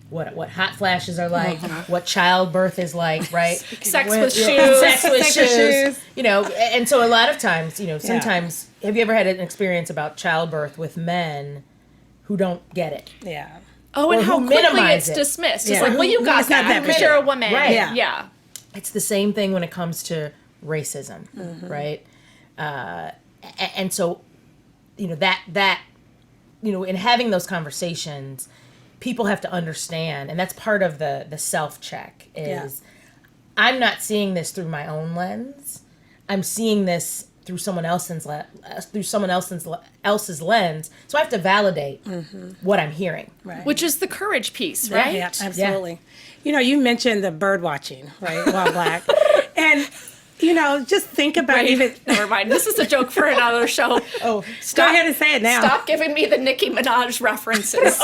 what hot flashes are like, what childbirth is like, right? Sex When- with shoes. Sex with Sex with shoes. shoes. You know, and so a lot of times, you know, sometimes, have you ever had an experience about childbirth with men who don't get it? Yeah. Oh, and Or how who quickly minimize it's it. dismissed. Yeah. It's like, well, you got It's not that that because big. you're a woman. Right. Yeah. Yeah. Yeah. It's the same thing when it comes to racism, right? And so, you know, that, you know, in having those conversations, people have to understand, and that's part of the self-check is I'm not seeing this through my own lens. I'm seeing this through someone else's lens. So I have to validate what I'm hearing. Right. Which is the courage piece, right? Yeah, absolutely. You know, you mentioned the bird watching, right, while black. And, you know, just think about Right. even... Never mind. This is a joke for another show. Oh, Go ahead and say it now. Stop giving me the Nicki Minaj references.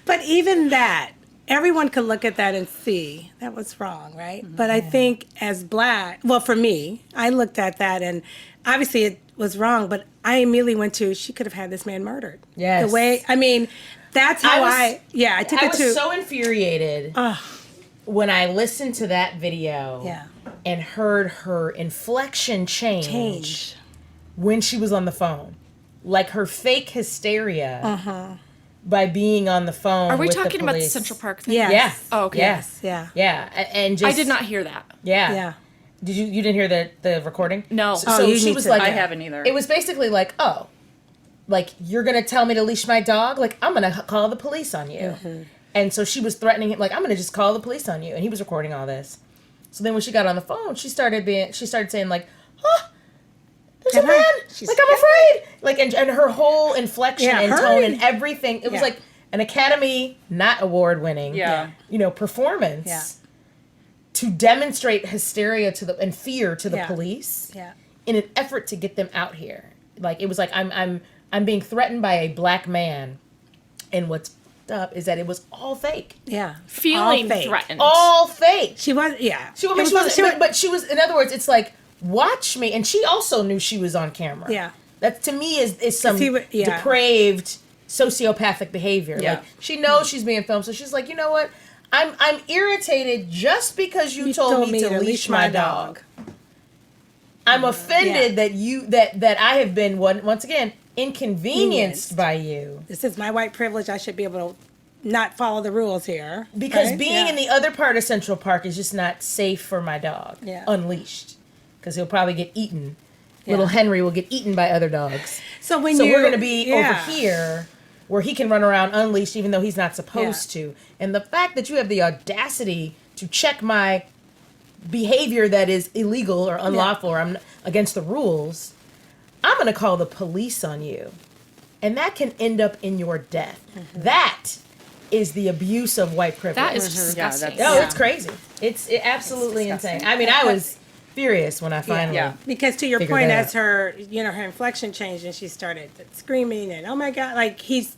But even that, everyone could look at that and see that was wrong, right? But I think as black, well, for me, I looked at that and obviously it was wrong, but I immediately went to, she could have had this man murdered. Yes. The way, I mean, that's how I took I it was to. so infuriated when I listened to that video and heard her inflection change when she was on the phone. Like her fake hysteria by being on the phone. Are we with talking the about the police. Central Park thing? Yes. Yeah. Oh, okay. Yes, yeah. Yeah. And just I did not hear that. Yeah. Yeah. Did you didn't hear the recording? No. So you she need was to. like, I haven't either. It was basically like, oh, like you're gonna tell me to leash my dog? Like I'm gonna call the police on you. And so she was threatening him, like I'm gonna just call the police on you. And he was recording all this. So then when she got on the phone, she started saying like, huh, there's a man. She's Like I'm afraid. Like and her whole inflection Yeah, and her- tone and everything. It was Yeah. like an Academy not award winning, Yeah. you know, performance. Yeah. To demonstrate hysteria and fear to the Yeah. police Yeah. in an effort to get them out here. Like it was like I'm being threatened by a black man, and what's up is that it was all fake. Yeah. Feeling All fake. threatened. All fake. She was, yeah. She, I mean, It she was- wasn't, but she was. In other words, it's like watch me, and she also knew she was on camera. Yeah. That to me is some he wa- yeah. depraved sociopathic behavior. Yeah. Like she knows she's being filmed, so she's like, you know what? I'm irritated just because you told me to leash my dog. I'm offended that I have been once again inconvenienced by you. This is my white privilege. I should be able to not follow the rules here. Because right? being Yeah. in the other part of Central Park is just not safe for my dog. Yeah. Unleashed. Because he'll probably get eaten. Little Henry will get eaten by other dogs. So we're going to be over here where he can run around unleashed even though he's not supposed to. And the fact that you have the audacity to check my behavior that is illegal or unlawful or I'm against the rules, I'm going to call the police on you. And that can end up in your death. That is the abuse of white privilege. That is disgusting. No, it's crazy. It's absolutely insane. I mean, I was furious when I finally... Because to your figured point, that as her, her inflection changed and she started screaming and, oh my God, like he's,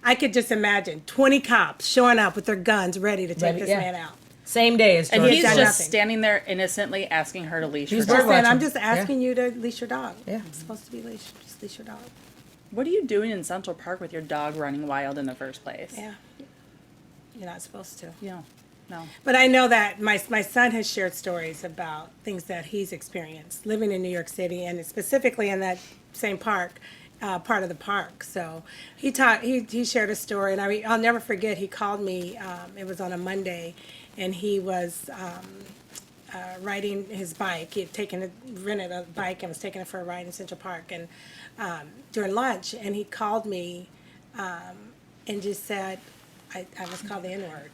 I could just imagine 20 cops showing up with their guns ready to take this man out. Same day as George. And he's done just nothing. standing there innocently asking her to leash her He's dog. bird watching. I'm just asking you to leash your dog. Yeah. It's supposed to be leashed. Just leash your dog. What are you doing in Central Park with your dog running wild in the first place? Yeah. You're not supposed to. Yeah. No. But I know that my son has shared stories about things that he's experienced living in New York City, and specifically in that same park, part of the park. So he shared a story, and I'll never forget. He called me. It was on a Monday, and he was riding his bike. He had rented a bike and was taking it for a ride in Central Park, and during lunch, and he called me and just said, I was called the N-word.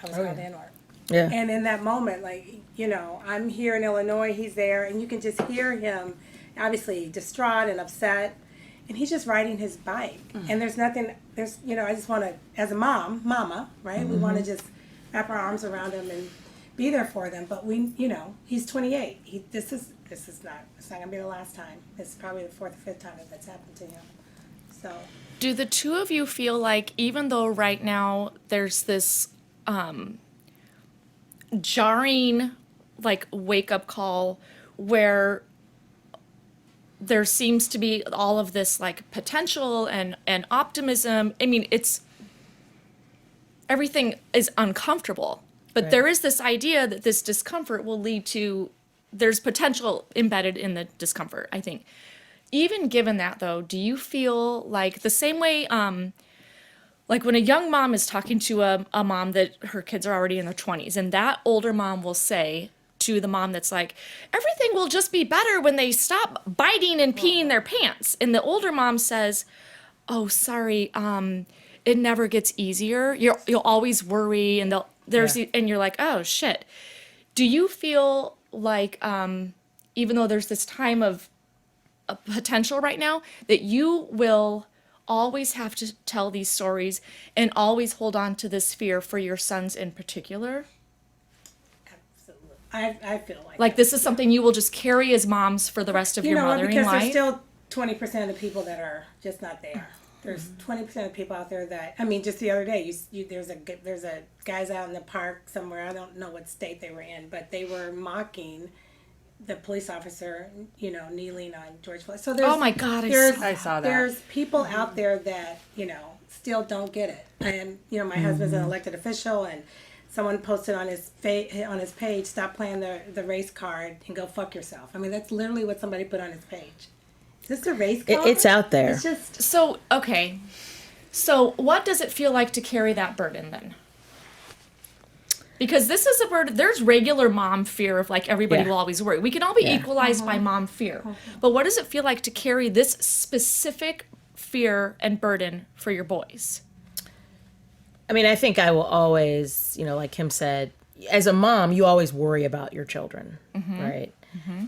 I was called the N-word. Yeah. And in that moment, I'm here in Illinois, he's there, and you can just hear him, obviously distraught and upset, and he's just riding his bike. And I just want to, as a mama, right? We want to just wrap our arms around him and be there for them. But he's 28. It's not going to be the last time. This is probably the fourth or fifth time that's happened to him. So. Do the two of you feel like, even though right now there's this jarring wake-up call where there seems to be all of this potential and optimism? I mean, everything is uncomfortable, but there is this idea that this discomfort will lead to, there's potential embedded in the discomfort, I think. Even given that, though, do you feel like the same way, when a young mom is talking to a mom that her kids are already in their 20s, and that older mom will say to the mom that's like, everything will just be better when they stop biting and peeing their pants. And the older mom says, oh, sorry, it never gets easier. You'll always worry, and and you're like, oh, shit. Do you feel like, even though there's this time of potential right now, that you will always have to tell these stories and always hold on to this fear for your sons in particular? Absolutely. I feel like this is something you will just carry as moms for the rest of your mothering because life? There's still 20% of the people that are just not there. There's 20% of people out there that, just the other day, there's a guys out in the park somewhere, I don't know what state they were in, but they were mocking the police officer, kneeling on George Floyd. So there's, oh my God, I saw that. There's people out there that, still don't get it. And, my husband's an elected official, and someone posted on his page, stop playing the race card and go fuck yourself. That's literally what somebody put on his page. Is this a race card? It's out there. It's just... So, okay. So what does it feel like to carry that burden then? Because this is a burden. There's regular mom fear of everybody will always worry. We can all be equalized by mom fear. But what does it feel like to carry this specific fear and burden for your boys? I think I will always, like Kim said, as a mom, you always worry about your children, right?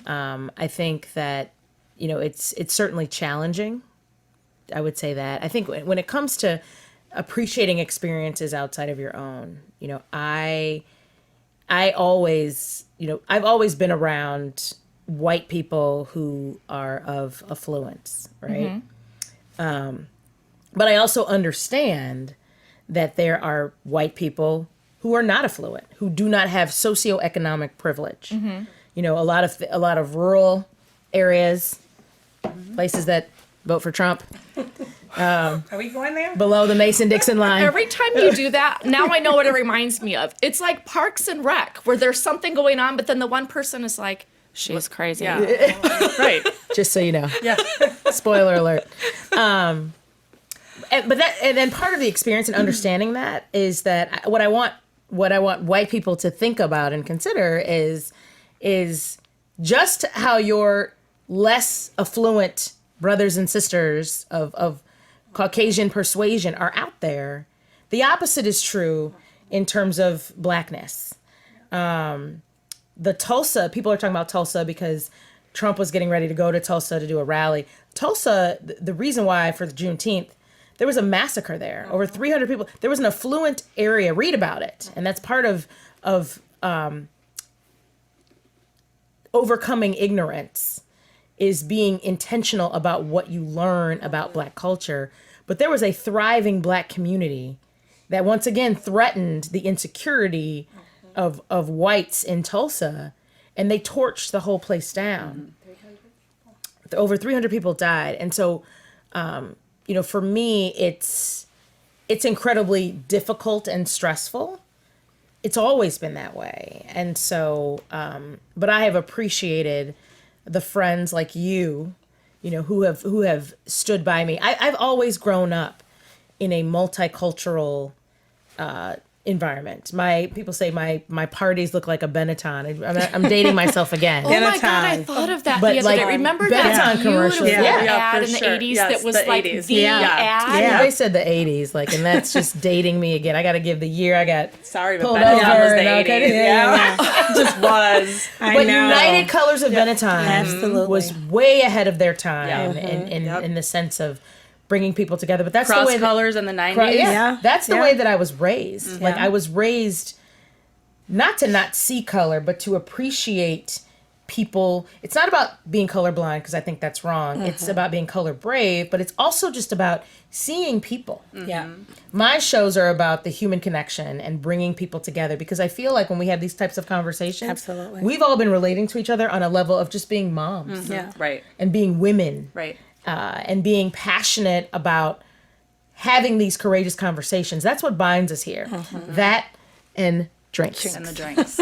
I think that, it's certainly challenging. I would say that. I think when it comes to appreciating experiences outside of your own, I always, I've always been around white people who are of affluence, right? But I also understand that there are white people who are not affluent, who do not have socioeconomic privilege. A lot of rural areas, places that vote for Trump. Are we going there? Below the Mason-Dixon line. Every time you do that, now I know what it reminds me of. It's like Parks and Rec, where there's something going on, but then the one person is like, she's crazy. Yeah. Right. Just so you know. Yeah. Spoiler alert. And then part of the experience and understanding that is that what I want white people to think about and consider is just how your less affluent brothers and sisters of Caucasian persuasion are out there. The opposite is true in terms of blackness. The Tulsa, people are talking about Tulsa because Trump was getting ready to go to Tulsa to do a rally. Tulsa, the reason why for the Juneteenth, there was a massacre there. Over 300 people. There was an affluent area. Read about it. And that's part of overcoming ignorance, is being intentional about what you learn about Black culture. But there was a thriving Black community that once again threatened the insecurity of whites in Tulsa, and they torched the whole place down. Over 300 people died. And so, for me, it's it's incredibly difficult and stressful. It's always been that way. And so, but I have appreciated the friends like you know, who have stood by me. I've always grown up in a multicultural environment. People say my parties look like a Benetton. I'm dating myself again. Oh my God, I thought of that the other day. Remember that Benetton commercial? beautiful Yeah, ad for in the sure. 80s Yes, that was the like 80s. the Yeah. ad? Yeah, they said the 80s, and that's just dating me again. I got to give the year I got Sorry, but pulled Benetton over was the and 80s. Yeah. Just was. I But know. United Colors of Benetton Absolutely. was way ahead of their time Yeah. in the sense of bringing people together. But that's Cross the way colors in the 90s. Yeah. that's the Yeah. way that I was raised. Like Yeah. I was raised not to not see color, but to appreciate people. It's not about being colorblind because I think that's wrong. It's about being color brave, but it's also just about seeing people. Yeah. My shows are about the human connection and bringing people together because I feel like when we have these types of conversations, Absolutely. we've all been relating to each other on a level of just being moms Yeah. Right. and being women Right. and being passionate about having these courageous conversations. That's what binds us here. That and drinks. And the drinks.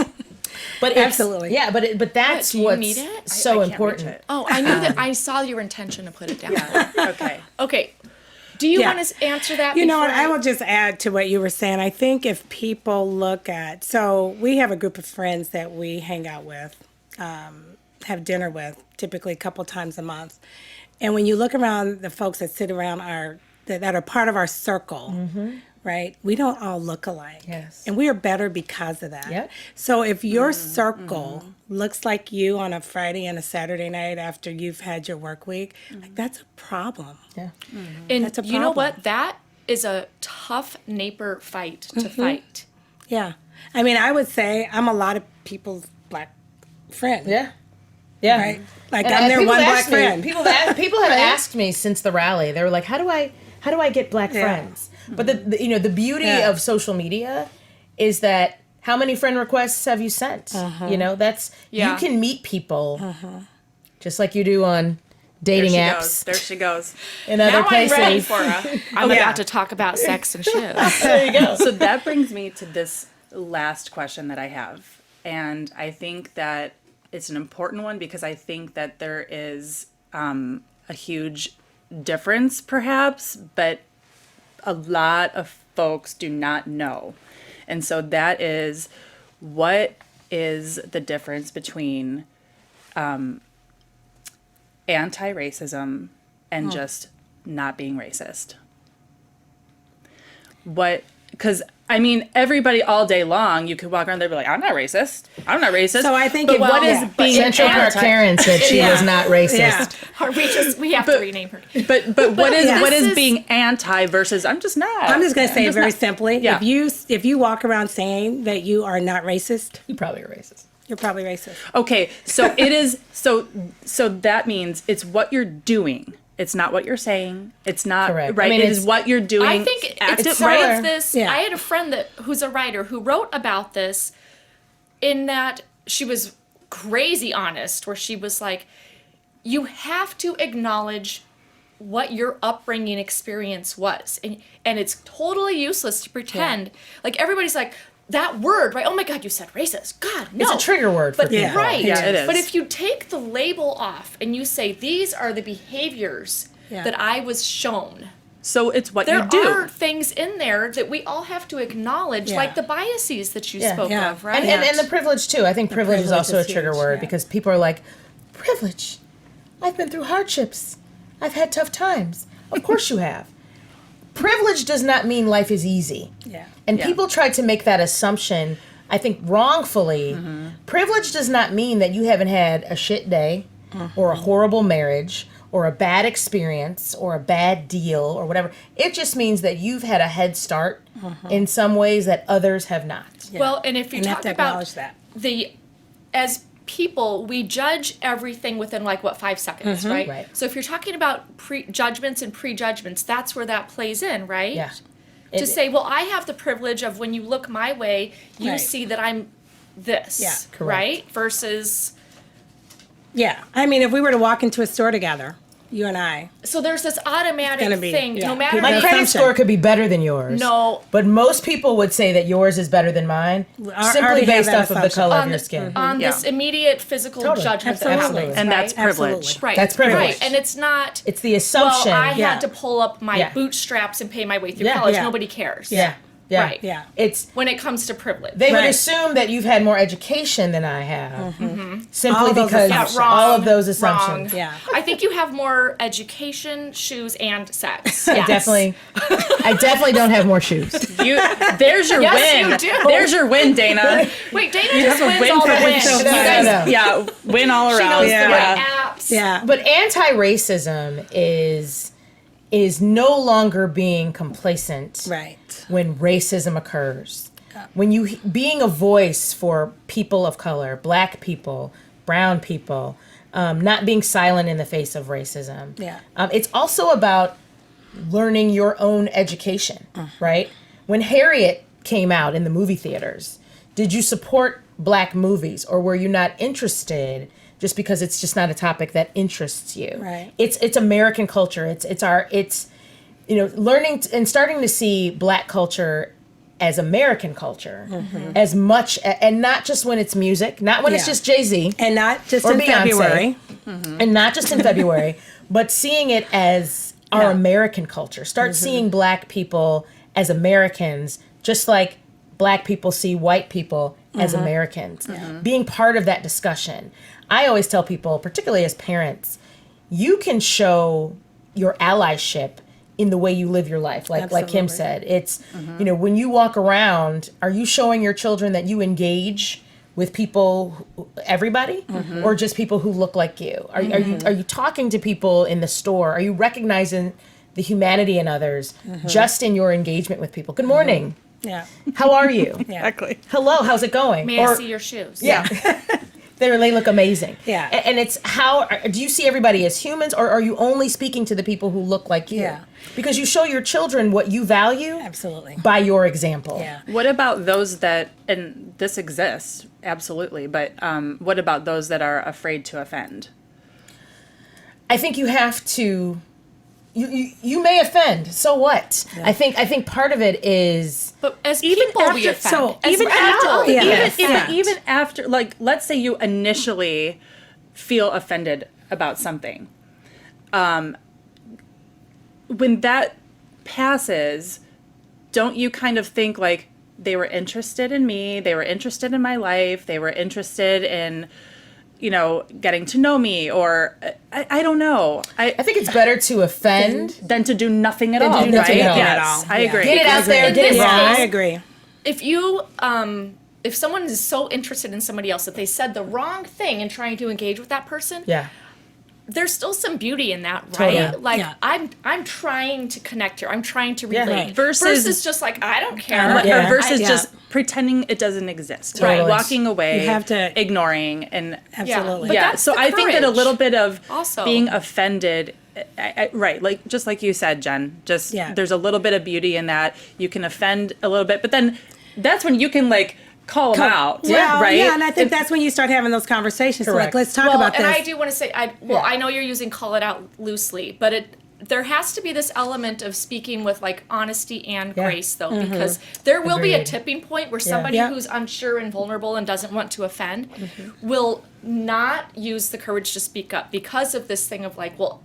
But it's- Absolutely. Yeah, but that's Do you what's need it? so I can't important. reach it. Oh, I knew that. I saw your intention to put it down. Okay. Okay. Do you Yeah. want to answer that? You know what? before I will just add to what you were saying. I think if people look at, so we have a group of friends that we hang out with, have dinner with, typically a couple times a month. And when you look around the folks that sit around that are part of our circle, right? We don't all look alike. Yes. And we are better because of that. Yep. So if your circle looks like you on a Friday and a Saturday night after you've had your work week, like that's a problem. Yeah. And That's a you know problem. what? That is a tough neighbor fight to fight. Yeah. I mean, I would say I'm a lot of people's black friend. Yeah. Yeah. Right? Like And I'm their people one have black asked me- friend. People have asked me since the rally. They were like, "How do I get black friends?" But the beauty Yeah. of social media is that how many friend requests have you sent? You know, that's Yeah. you can meet people just like you do on There dating she apps goes. There she goes. and other Now places. I'm ready for it. I'm Yeah. about to talk about sex and shit. There you go. So that brings me to this last question that I have. And I think that it's an important one because I think that there is a huge difference, perhaps, but a lot of folks do not know. And so that is, what is the difference between anti-racism and just not being racist? Because I mean, everybody all day long, you could walk around there and be like, I'm not racist. I'm not racist. So I think but if- what is yeah. being Central Park anti- Karen said she Yeah. was not racist. Yeah. Or we have to rename her. But what is yeah. what This is is- being anti versus I'm just not. I'm just going to say it just very not. simply. Yeah. If you walk around saying that you are not racist, You probably are racist. you're probably racist. Okay, so it is so that means it's what you're doing. It's not what you're saying. It's not Correct. right. I mean, it is it's- what you're doing. I think it's active, part right? of this. Yeah. I had a friend who's a writer who wrote about this in that she was crazy honest, where she was like, you have to acknowledge what your upbringing experience was. And it's totally useless to pretend. Like everybody's like, that word, right? Oh my God, you said racist. God, no. It's a trigger word for But people. right. Yeah, it is. But if you take the label off and you say, these are the behaviors Yeah. that I was shown, So it's what there you do. are things in there that we all have to acknowledge, Yeah. like the biases that you Yeah. spoke Yeah. of, right? And the privilege too. I think privilege is privilege also is a trigger huge, word yeah. because people are like, privilege. I've been through hardships. I've had tough times. Of course you have. Privilege does not mean life is easy. Yeah. And Yeah. people try to make that assumption, I think wrongfully. Privilege does not mean that you haven't had a shit day or a horrible marriage or a bad experience or a bad deal or whatever. It just means that you've had a head start in some ways that others have not. Well, and if you And you have talk to about acknowledge that. as people, we judge everything within 5 seconds, right? Right. So if you're talking about prejudgments and prejudgments, that's where that plays in, right? Yeah. To say, well, I have the privilege of when you look my way, you Right. see that I'm this, Yeah, correct. right? Versus, Yeah. I mean, if we were to walk into a store together, you and I. So there's this automatic gonna be- thing, yeah. no matter My The credit assumption. score could be better than yours. No. But most people would say that yours is better than mine, simply already have based that off of the assumption. color of on, your the, skin. on Yeah. this immediate physical Totally. judgment that Absolutely. happens. And that's right? privilege. Absolutely. Right. That's privilege. Right. And it's not, It's the assumption. well, I Yeah. had to pull up my Yeah. bootstraps and pay my way through Yeah. college. Yeah. Nobody cares. yeah. Yeah. Right. Yeah. It's When it comes to privilege. they would Right. assume that you've had more education than I have, Mm-hmm. simply All those because assumptions. all of those Wrong. assumptions. Yeah. I think you have more education, shoes, and sex. Yes. I definitely don't have more shoes. There's your Yes, win. you do. There's your win, Dana. Wait, Dana You just have a wins win all the for wins. this. You No, guys, no, no. Yeah, win all she around. knows the Yeah. right apps. Yeah. But anti-racism is no longer being complacent Right. when racism occurs. When you being a voice for people of color, black people, brown people, not being silent in the face of racism. Yeah. It's also about learning your own education, right? When Harriet came out in the movie theaters, did you support black movies, or were you not interested just because it's just not a topic that interests you? Right. It's American culture. It's learning and starting to see black culture as American culture as much, and not just when it's music, not when it's Yeah. just Jay-Z, And not just or in Beyonce. February. and not just in February, but seeing it as our American culture. Start seeing black people as Americans, just like black people see white people as Americans. Being part of that discussion. I always tell people, particularly as parents, you can show your allyship in the way you live your life. Like Kim Absolutely. said, it's, when you walk around, are you showing your children that you engage with people, everybody, or just people who look like you? Are you talking to people in the store? Are you recognizing the humanity in others just in your engagement with people? Good morning. Yeah. How are you? Exactly. Hello. How's it going? May I see your shoes? Yeah. They look amazing. Yeah. And it's do you see everybody as humans, or are you only speaking to the people who look like you? Yeah. Because you show your children what you value Absolutely. by your example. Yeah. What about those that, and this exists, absolutely, but what about those that are afraid to offend? I think you have to. You may offend. So what? Yeah. I think part of it is But as Even people, we after- offend. so As even adults, after, Yeah. even, Yes. even, even after, like, let's say you initially feel offended about something. When that passes, don't you kind of think like they were interested in me, they were interested in my life, they were interested in, getting to know me, or I don't know. I think it's better to offend. Than to do nothing at Than to all, do nothing right? at all. Yes, I Yeah. agree. Get it out there. in Get it this wrong. case- I agree. if you if someone is so interested in somebody else that they said the wrong thing in trying to engage with that person, Yeah. there's still some beauty in that, right? Totally. Like Yeah. I'm trying to connect here. I'm trying to Yeah. relate. Right. Versus just like I don't care. Yeah. Or versus Yeah. just pretending it doesn't exist, Totally. right? Walking away, You have to- ignoring, and Absolutely. But yeah. that's So the I think that a courage. little bit of Also. being offended, right? Like just like you said, Jen. Just Yeah. there's a little bit of beauty in that. You can offend a little bit, but then that's when you can like call them out, Well, right? yeah, and I think that's when you start having those conversations. So, like, Correct. let's talk Well, about and this. I do want to say, I know you're using "call it out" loosely, but there has to be this element of speaking with like honesty and Yeah. grace, though, because there will be a Agreed. tipping point where somebody Yeah. who's unsure and vulnerable and doesn't want to offend will not use the courage to speak up because of this thing of like, well,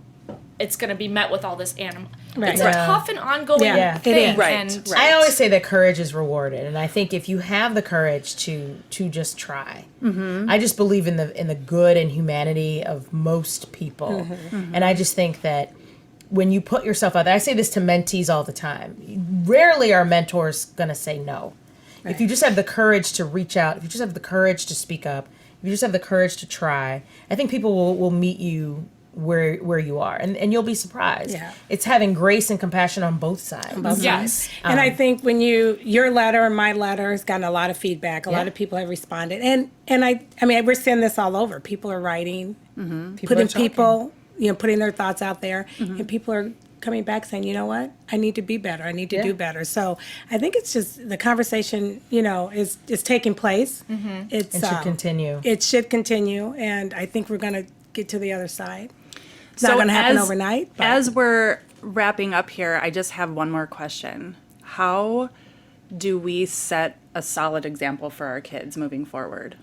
it's going to be met with all this animal. Right. It's Yeah. a tough and ongoing Yeah, it thing. is. Right, And right. I always say that courage is rewarded, and I think if you have the courage to just try, I just believe in the good and humanity of most people, and I just think that when you put yourself out there, I say this to mentees all the time. Rarely are mentors gonna say no. If you just have the courage to reach out, if you just have the courage to speak up, if you just have the courage to try, I think people will meet you where you are, and you'll be surprised. Yeah. It's having grace and compassion on both sides. Yes. And I think when your letter and my letter has gotten a lot of feedback. A lot Yeah. of people have responded, and I mean we're seeing this all over. People are writing, People are talking. putting their thoughts out there, and people are coming back saying, you know what, I need to be better. I need to Yeah. do better. So I think it's just the conversation, is taking place. It's And should continue. It should continue, and I think we're going to get to the other side. It's not going to happen overnight. But. As we're wrapping up here, I just have one more question. How do we set a solid example for our kids moving forward?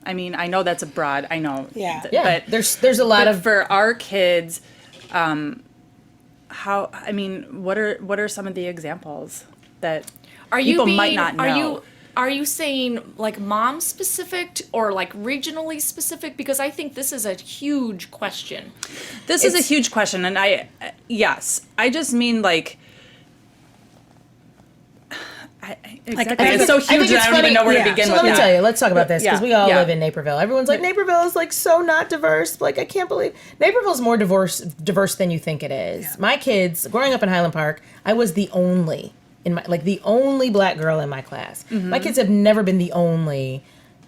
I mean, I know that's broad. I know. Yeah. But there's a lot of for our kids. How? I mean, what are some of the examples that people might not know? Are you saying like mom specific or like regionally specific? Because I think this is a huge question. This is a huge question, and I just mean like. Exactly. It's so huge that I don't even know where to begin so with. Let me tell you. Let's talk about this because we all Yeah. live in Naperville. Everyone's like, Naperville is like so not diverse. Like I can't believe Naperville's more diverse than you think it is. Yeah. My kids, growing up in Highland Park, I was the only the only black girl in my class. Mm-hmm. My kids have never been the only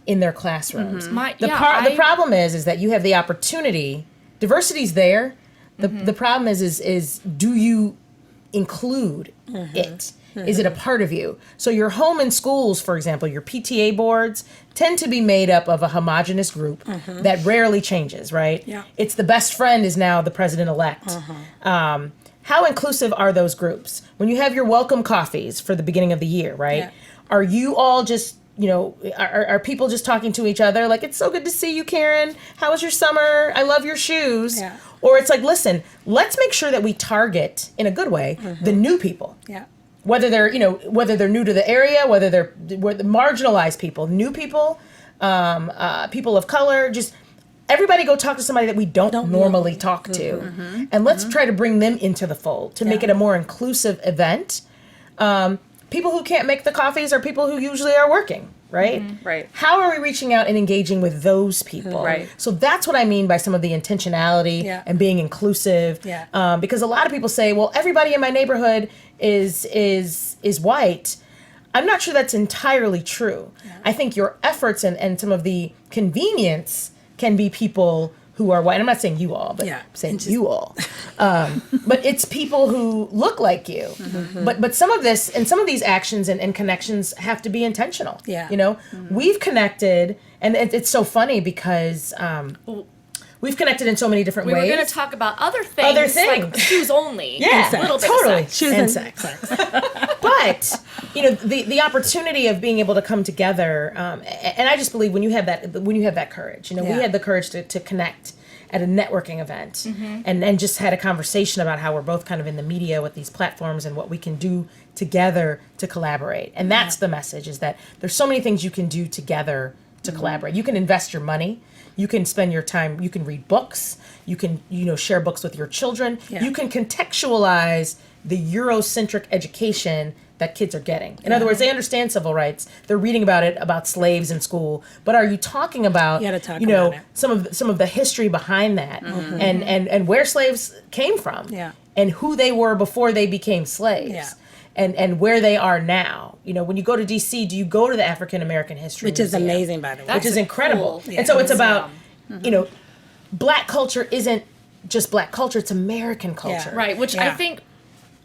in their classrooms. Mm-hmm. The problem is that you have the opportunity. Diversity's there. The problem is do you include it? Is it a part of you? So your home and schools, for example, your PTA boards tend to be made up of a homogenous group that rarely changes, right? Yeah. It's the best friend is now the president-elect. How inclusive are those groups? When you have your welcome coffees for the beginning of the year, right? Yeah. Are you all just, are people just talking to each other? Like, it's so good to see you, Karen. How was your summer? I love your shoes. Yeah. Or it's like, listen, let's make sure that we target, in a good way, the new people. Yeah. Whether they're new to the area, whether they're marginalized people, new people, people of color, just everybody go talk to somebody that we don't normally talk to. And let's try to bring them into the fold to make it a more inclusive event. People who can't make the coffees are people who usually are working, right? Right. How are we reaching out and engaging with those people? Right. So that's what I mean by some of the intentionality and being inclusive. Yeah. Because a lot of people say, well, everybody in my neighborhood is white. I'm not sure that's entirely true. Yeah. I think your efforts and some of the convenience can be people who are white. I'm not saying you all, but I'm saying you all. But it's people who look like you. But some of this and some of these actions and connections have to be intentional. Yeah. We've connected, and it's so funny because we've connected in so many different ways. We were going to talk about other things. Like shoes only. Yeah, a little bit totally. of sex. Shoes and sex. But the opportunity of being able to come together, and I just believe when you have that courage, we had the courage to connect at a networking event and just had a conversation about how we're both kind of in the media with these platforms and what we can do together to collaborate. And that's the message, is that there's so many things you can do together to collaborate. You can invest your money. You can spend your time, you can read books, you can, share books with your children. Yeah. You can contextualize the Eurocentric education that kids are getting. In other words, they understand civil rights. They're reading about slaves in school. But are you talking about, about it. some of the history behind that and where slaves came from and who they were before they became slaves? Yeah. And where they are now. When you go to D.C., do you go to the African American History Which is Museum? amazing, by the way. Which is incredible. Cool. And so it's about, Black culture isn't just Black culture, it's American culture. Yeah. Right, which I think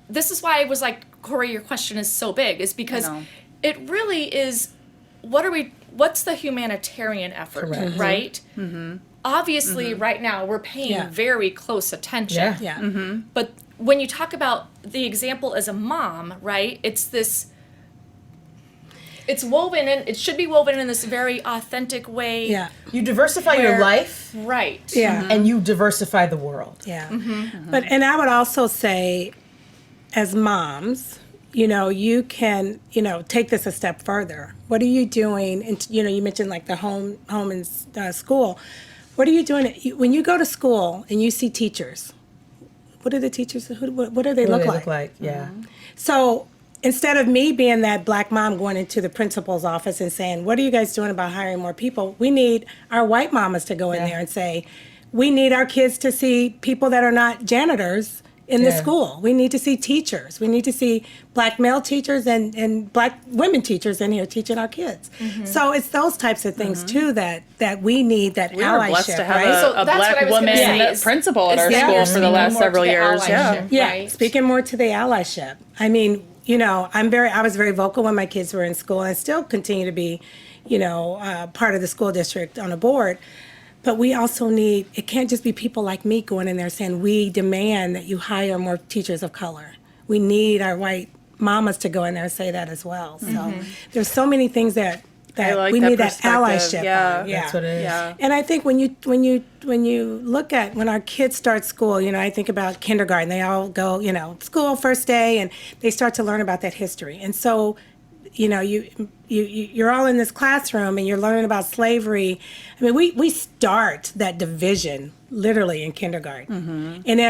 this is why I was like, Corey, your question is so big, is because it really is, what's the humanitarian effort, right? Obviously, right now, we're paying very close attention. Yeah. But when you talk about the example as a mom, right, it's woven in, it should be woven in this very authentic way. Yeah. You diversify your life. Right. Yeah. And you diversify the world. Yeah. But I would also say, as moms, you can, take this a step further. What are you doing? And you mentioned like the home and school. What are you doing when you go to school and you see teachers? What are the teachers? What do they look like? Yeah. So instead of me being that Black mom going into the principal's office and saying, "What are you guys doing about hiring more people?" We need our white mamas to go in there and say, "We need our kids to see people that are not janitors in the school. We need to see teachers. We need to see Black male teachers and Black women teachers in here teaching our kids." So it's those types of things too that we need, that We were allyship, blessed to have right? So a that's what I Black was gonna woman say is- principal at is our that school you're for the speaking last more to several the years. Yeah. allyship, Yeah, right? speaking more to the allyship. I mean, I was very vocal when my kids were in school, and I still continue to be, part of the school district on a board. But we also need, it can't just be people like me going in there saying, we demand that you hire more teachers of color. We need our white mamas to go in there and say that as well. So there's so many things that like we that need that perspective. allyship. Yeah. on. That's what it is. Yeah. And I think when you look at when our kids start school, I think about kindergarten. They all go, school first day, and they start to learn about that history. And so, you're all in this classroom and you're learning about slavery. I mean, we start that division literally in kindergarten. And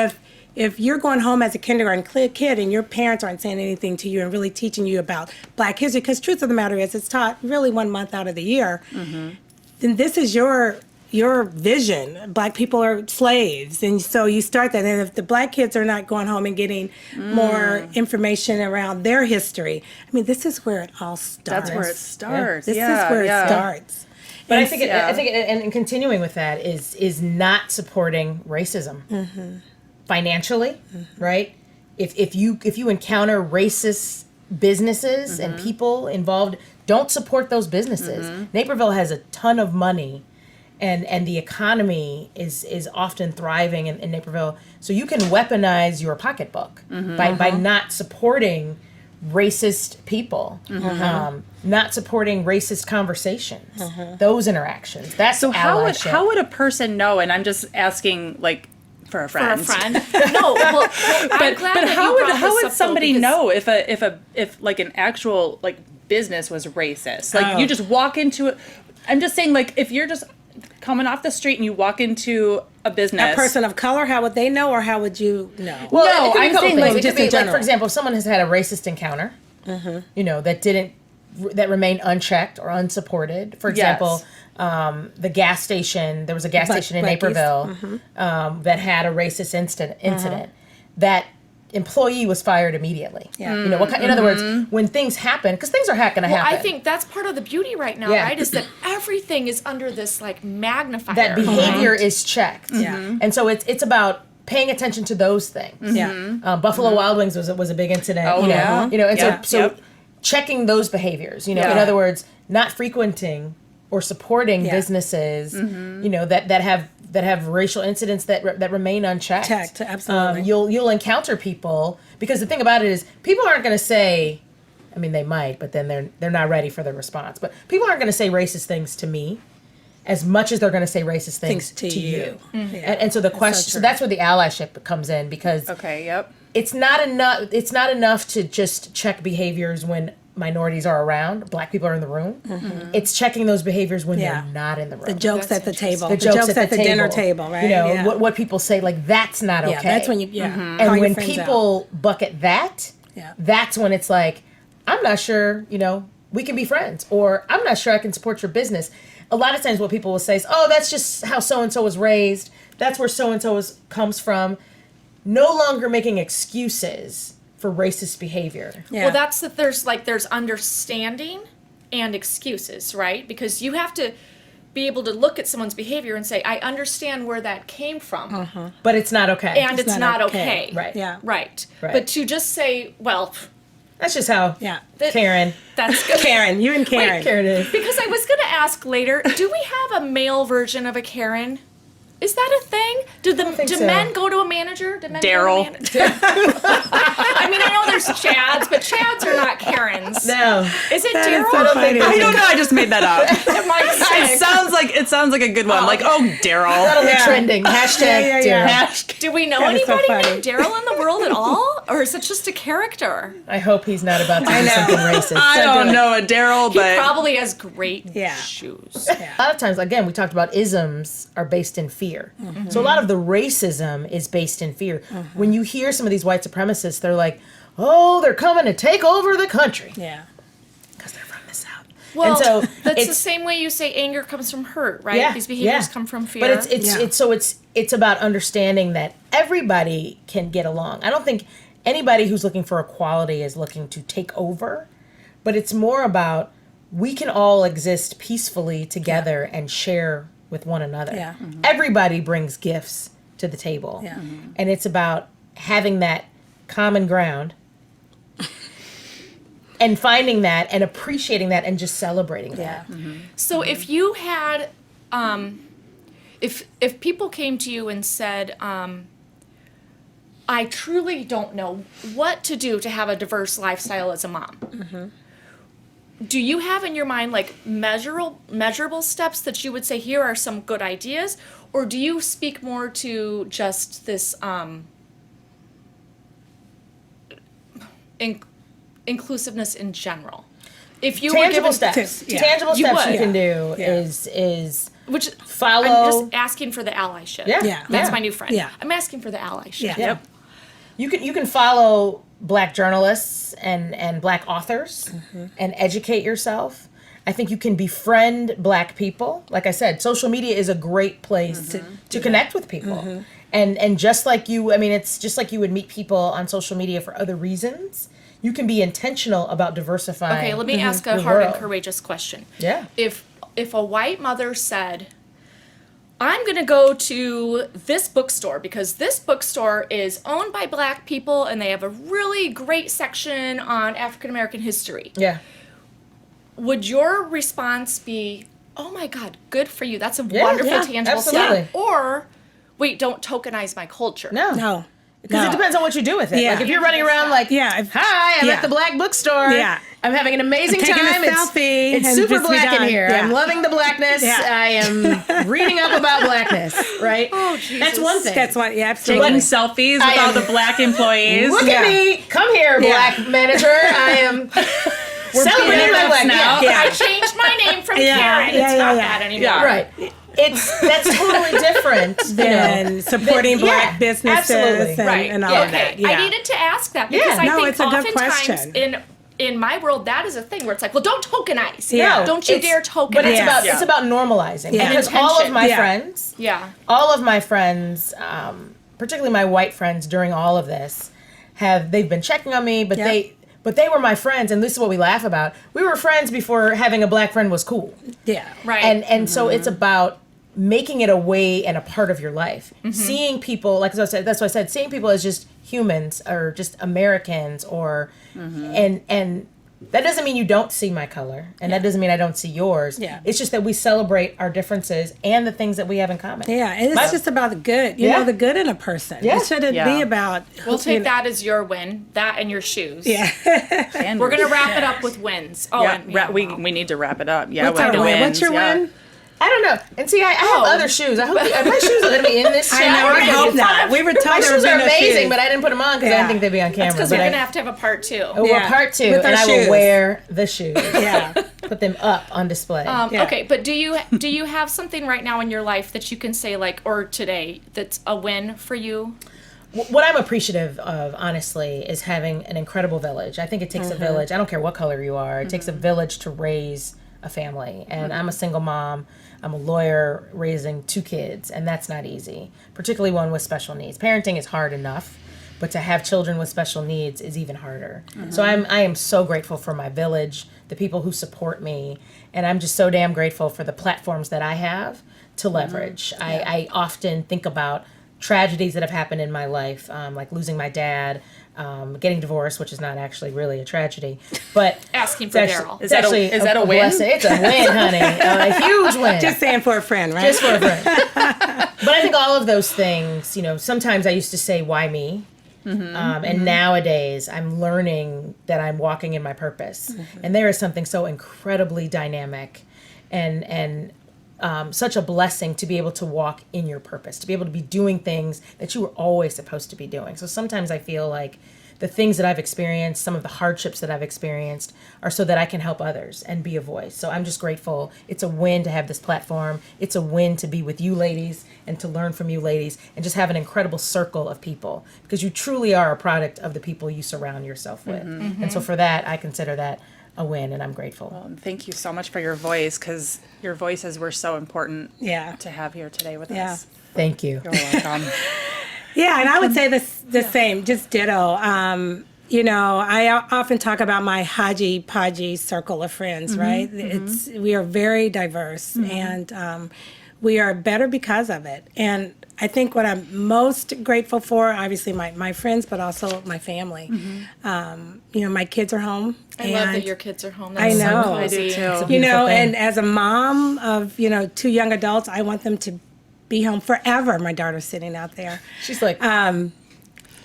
if you're going home as a kindergarten kid and your parents aren't saying anything to you and really teaching you about Black history, because truth of the matter is it's taught really 1 month out of the year, then this is your vision. Black people are slaves. And so you start that. And if the Black kids are not going home and getting more information around their history, I mean, this is where it all starts. That's where it starts. This is where it starts. But I think, and continuing with that is not supporting racism financially, right? If you encounter racist businesses and people involved, don't support those businesses. Naperville has a ton of money, and the economy is often thriving in Naperville. So you can weaponize your pocketbook by not supporting racist people, not supporting racist conversations, those interactions. That's So allyship. how would a person know? And I'm just asking, like, for a friend. No, well, I'm glad But that how you brought would this up, somebody though, know if like an actual like business was racist? Like you just walk into it. I'm just saying, like, if you're just coming off the street and you walk into a business, A person of color, how would they know, or how would you know? Well, No, it could be a I'm couple saying, things. like, It just could be, in like, general. for example, if someone has had a racist encounter, that remained unchecked or unsupported. For example, the gas station. There was a gas station in Naperville that had a racist incident. That employee was fired immediately. Yeah. In other words, when things happen, because things are going to Well, happen. I think that's part of the beauty right now, Yeah. right? Is that everything is under this like magnifier. that behavior is checked. Yeah. And so it's about paying attention to those things. Yeah. Buffalo Wild Wings was a big incident. Oh, yeah. And Yeah. so Yep. checking those behaviors. In Yeah. other words, not frequenting or supporting businesses. That have racial incidents that remain unchecked. Checked, absolutely. You'll encounter people, because the thing about it is people aren't going to say. I mean, they might, but then they're not ready for the response. But people aren't going to say racist things to me, as much as they're going to say racist things to you. And so the question, so that's where the allyship comes in, because it's not enough to just check behaviors when minorities are around, Black people are in the room. It's checking those behaviors when they're not in the room. The jokes That's at the table. interesting. The jokes at the dinner table, right? What people say, like, that's not okay. Yeah, that's when you, call And your when friends people bucket that, that's when it's like, I'm not sure, we can be friends, or I'm not sure I can support your business. A lot of times what people will say is, oh, that's just how so-and-so was raised. That's where so-and-so comes from. No longer making excuses for racist behavior. Yeah. Well, that's that. There's understanding and excuses, right? Because you have to be able to look at someone's behavior and say, I understand where that came from, But it's not okay. and it's not okay. Right. Yeah. Right. Right. But to just say, well, That's just how Karen. that's good. Karen, you and Karen. Karen is. Because I was going to ask later, do we have a male version of a Karen? Is that a thing? Do so. men go to a manager? Do men Daryl. Go to a manager? I mean, I know there's Chads, but Chads are not Karens. No. Is it That is Daryl? so funny. I don't know. I just made that up. Am I sick? It sounds like a good one. Like, Daryl. That'll be Yeah. trending. Hashtag Yeah. Daryl. Do we know That is so anybody funny. named Daryl in the world at all? Or is it just a character? I hope he's not about to do something racist. I don't know a Daryl, He but probably has great Yeah. shoes. A lot of times, again, we talked about isms are based in fear. So a lot of the racism is based in fear. When you hear some of these white supremacists, they're like, oh, they're coming to take over the country. Yeah. Because they're from the South. Well, and so that's the it's- same way you say anger comes from hurt, right? These behaviors come from fear. But it's about understanding that everybody can get along. I don't think anybody who's looking for equality is looking to take over, but it's more about we can all exist peacefully together and share with one another. Yeah. Everybody brings gifts to the table. Yeah. And it's about having that common ground and finding that and appreciating that and just celebrating that. Yeah. So if you had, if people came to you and said, I truly don't know what to do to have a diverse lifestyle as a mom. Do you have in your mind like measurable steps that you would say here are some good ideas, or do you speak more to just this inclusiveness in general? If you tangible were steps, Yeah. tangible You steps would. you can do Yeah. is which follow. I'm just asking for the allyship. Yeah. Yeah. That's Yeah. my new friend. Yeah. I'm asking for the allyship. Yeah. Yeah. You can follow Black journalists and Black authors and educate yourself. I think you can befriend Black people. Like I said, social media is a great place to connect with people. And just like you, I mean, it's just like you would meet people on social media for other reasons. You can be intentional about diversifying. Okay, let me ask a your hard world. and courageous question. Yeah. If a white mother said, I'm going to go to this bookstore because this bookstore is owned by Black people and they have a really great section on African American history. Yeah. Would your response be, oh my God, good for you. That's a Yeah, wonderful, yeah, tangible absolutely. step. Or, wait, don't tokenize my culture. No. No. Because it depends on what you do with it. Yeah. Like if you're running around like, Yeah, if- hi, I'm yeah. at the Black bookstore. Yeah. I'm having an amazing I'm taking time. a selfie It's and super just be Black in done. here. Yeah. I'm loving the Blackness. Yeah. I am reading up about Blackness, right? Oh, Jesus. That's one thing. That's one. Yeah, absolutely. Taking selfies with I all am- the Black employees. Look Yeah. at me. Come here, Yeah. Black manager. I am celebrating my being Black now. now. Yeah. I changed my name from Yeah, Karen. yeah, It's yeah, not yeah. that anymore. Yeah. Right. That's totally different and supporting Yeah, Black businesses absolutely. Right. and all Yeah. of that. Okay. Yeah. I needed to ask that because Yeah. I No, think it's a good oftentimes question. in my world that is a thing where it's like, well, don't tokenize. Yeah. Don't you It's- dare tokenize. But it's Yeah. about Yeah. it's about normalizing. Yeah. Because And all of intention. my Yeah. friends, Yeah. all of my friends, particularly my white friends during all of this, they've been checking on me, but Yeah. they were my friends, and this is what we laugh about. We were friends before having a Black friend was cool. Yeah. Right. And so it's about making it a way and a part of your life. Seeing people, like I said, that's what I said, seeing people as just humans or just Americans or and that doesn't mean you don't see my color, and that doesn't mean I don't see yours. Yeah. It's just that we celebrate our differences and the things that we have in common. Yeah, and it's My- just about the good, you Yeah. know, the good in a person. Yeah. It shouldn't Yeah. be about. We'll you take know- that as your win. That and your shoes. Yeah. And We're gonna wrap it up with wins. Oh, Yeah, and we need to wrap it up. Yeah, What's with our the win? wins. What's your yeah. win? I don't know. And see, I have other shoes. I hope my shoes are going to be in this shot. I know. We're I gonna hope get not. fun. We were My told there shoes would are be no amazing, shoes. but I didn't put them on because I Yeah. didn't think they'd be on camera. because But we're I- gonna have to have a part 2. Well, Yeah. part 2, With our and I shoes. will wear the shoes. Yeah. Put them up on display. Yeah. Okay, but do you have something right now in your life that you can say like, or today, that's a win for you? What I'm appreciative of, honestly, is having an incredible village. I think it takes a village. I don't care what color you are. It takes a village to raise a family. And I'm a single mom. I'm a lawyer raising 2 kids, and that's not easy, particularly one with special needs. Parenting is hard enough, but to have children with special needs is even harder. So I am so grateful for my village, the people who support me, and I'm just so damn grateful for the platforms that I have to leverage. I often think about tragedies that have happened in my life, like losing my dad, getting divorced, which is not actually really a tragedy, but Asking for it's Daryl. actually, Is that a- is that a win? blessing. It's a win, honey, a huge win. Just saying for a friend, right? Just for a friend. But I think all of those things, sometimes I used to say, why me? And nowadays I'm learning that I'm walking in my purpose. And there is something so incredibly dynamic and such a blessing to be able to walk in your purpose, to be able to be doing things that you were always supposed to be doing. So sometimes I feel like the things that I've experienced, some of the hardships that I've experienced are so that I can help others and be a voice. So I'm just grateful. It's a win to have this platform. It's a win to be with you ladies and to learn from you ladies and just have an incredible circle of people, because you truly are a product of the people you surround yourself with. And so for that, I consider that a win, and I'm grateful. Thank you so much for your voice, because your voices were so important Yeah. to have here today with Yeah. us. Thank you. You're welcome. Yeah, and I would say the same, just ditto. I often talk about my Haji Podgy circle of friends, right? We are very diverse, and we are better because of it. And I think what I'm most grateful for, obviously my friends, but also my family. My kids are home. I love that your kids are home. I That's know. so I cozy. do too. It's a beautiful thing. And as a mom of 2 young adults, I want them to be home forever. My daughter's sitting out there. She's like,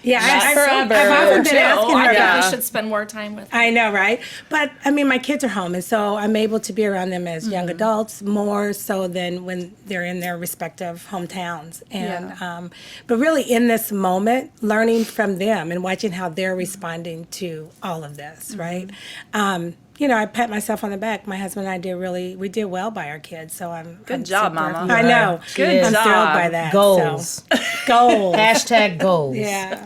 Yeah, forever. I've often been asking I her. think we should spend more time with her. I know, right? But I mean, my kids are home, and so I'm able to be around them as young adults more so than when they're in their respective hometowns. And but really, in this moment, learning from them and watching how they're responding to all of this, right? You know, I pat myself on the back. My husband and I we did well by our kids. So I'm Good job, super- Mama. I know. Good I'm job. thrilled by that. goals. So. Goals. Hashtag goals. Yeah.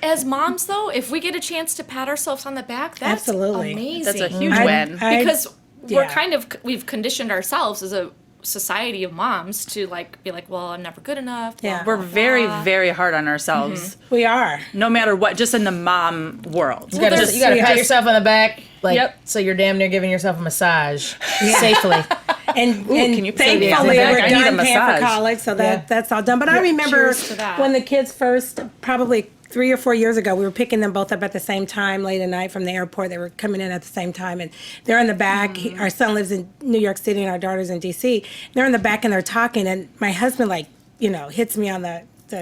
As moms, though, if we get a chance to pat ourselves on the back, that's Absolutely. amazing. That's a huge I- win. Because we're yeah. we've conditioned ourselves as a society of moms to be like, well, I'm never good enough. Blah, Yeah. blah, We're very, blah. very hard on ourselves, We are. no matter what, just in the mom world. You gotta pat yourself on the back, Yep. so you're damn near giving yourself a massage safely. And can you say that? thankfully Yeah. we're I need a done paying for massage. college, so that's all done. But I remember Cheers to that. when the kids first, probably 3 or 4 years ago, we were picking them both up at the same time late at night from the airport. They were coming in at the same time, and they're in the back. Our son lives in New York City, and our daughter's in D.C. They're in the back, and they're talking, and my husband, hits me on the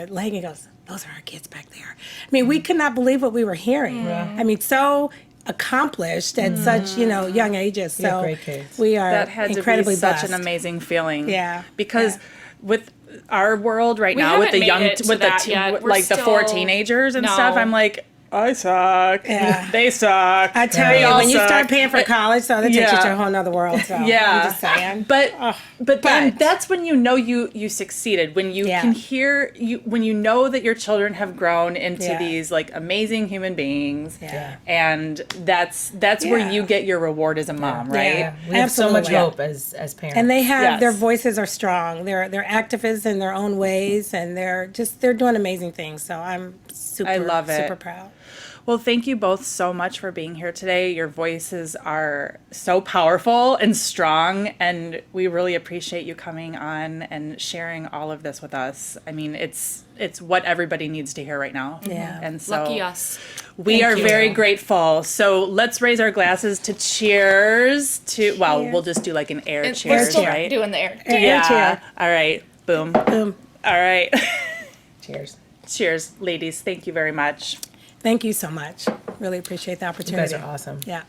leg and goes, "Those are our kids back there." I mean, we could not believe what we were hearing. I mean, so accomplished at such young ages. You have So great kids. we are That had to be incredibly such blessed. an amazing feeling. Yeah. Because with our world right We now, with haven't the made young, it to with the that yet. We're like the 4 still- teenagers and No. stuff, I'm like, I suck. Yeah. They suck. I tell They you, all when you suck. start paying for college, so that takes you Yeah. to a whole nother world. So Yeah. I'm just saying. But then But- that's when you know you succeeded, when you Yeah. can hear when you know that your children have grown into Yeah. these like amazing human beings. Yeah. And that's where Yeah. you get your reward as a mom, right? Yeah. We have so much Absolutely. hope as parents. And they have Yes. their voices are strong. They're activists in their own ways, and they're doing amazing things. So I'm super love it. super proud. Well, thank you both so much for being here today. Your voices are so powerful and strong, and we really appreciate you coming on and sharing all of this with us. I mean, it's what everybody needs to hear right now. Yeah. And so Lucky us. we Thank are you. very grateful. So let's raise our glasses to cheers to, well, Cheers. we'll just do like an air We're cheers, still right? doing the air. Yeah. cheer. All right. Boom. Boom. All right. Cheers. Cheers, ladies. Thank you very much. Thank you so much. Really appreciate the You opportunity. guys are awesome. Yeah.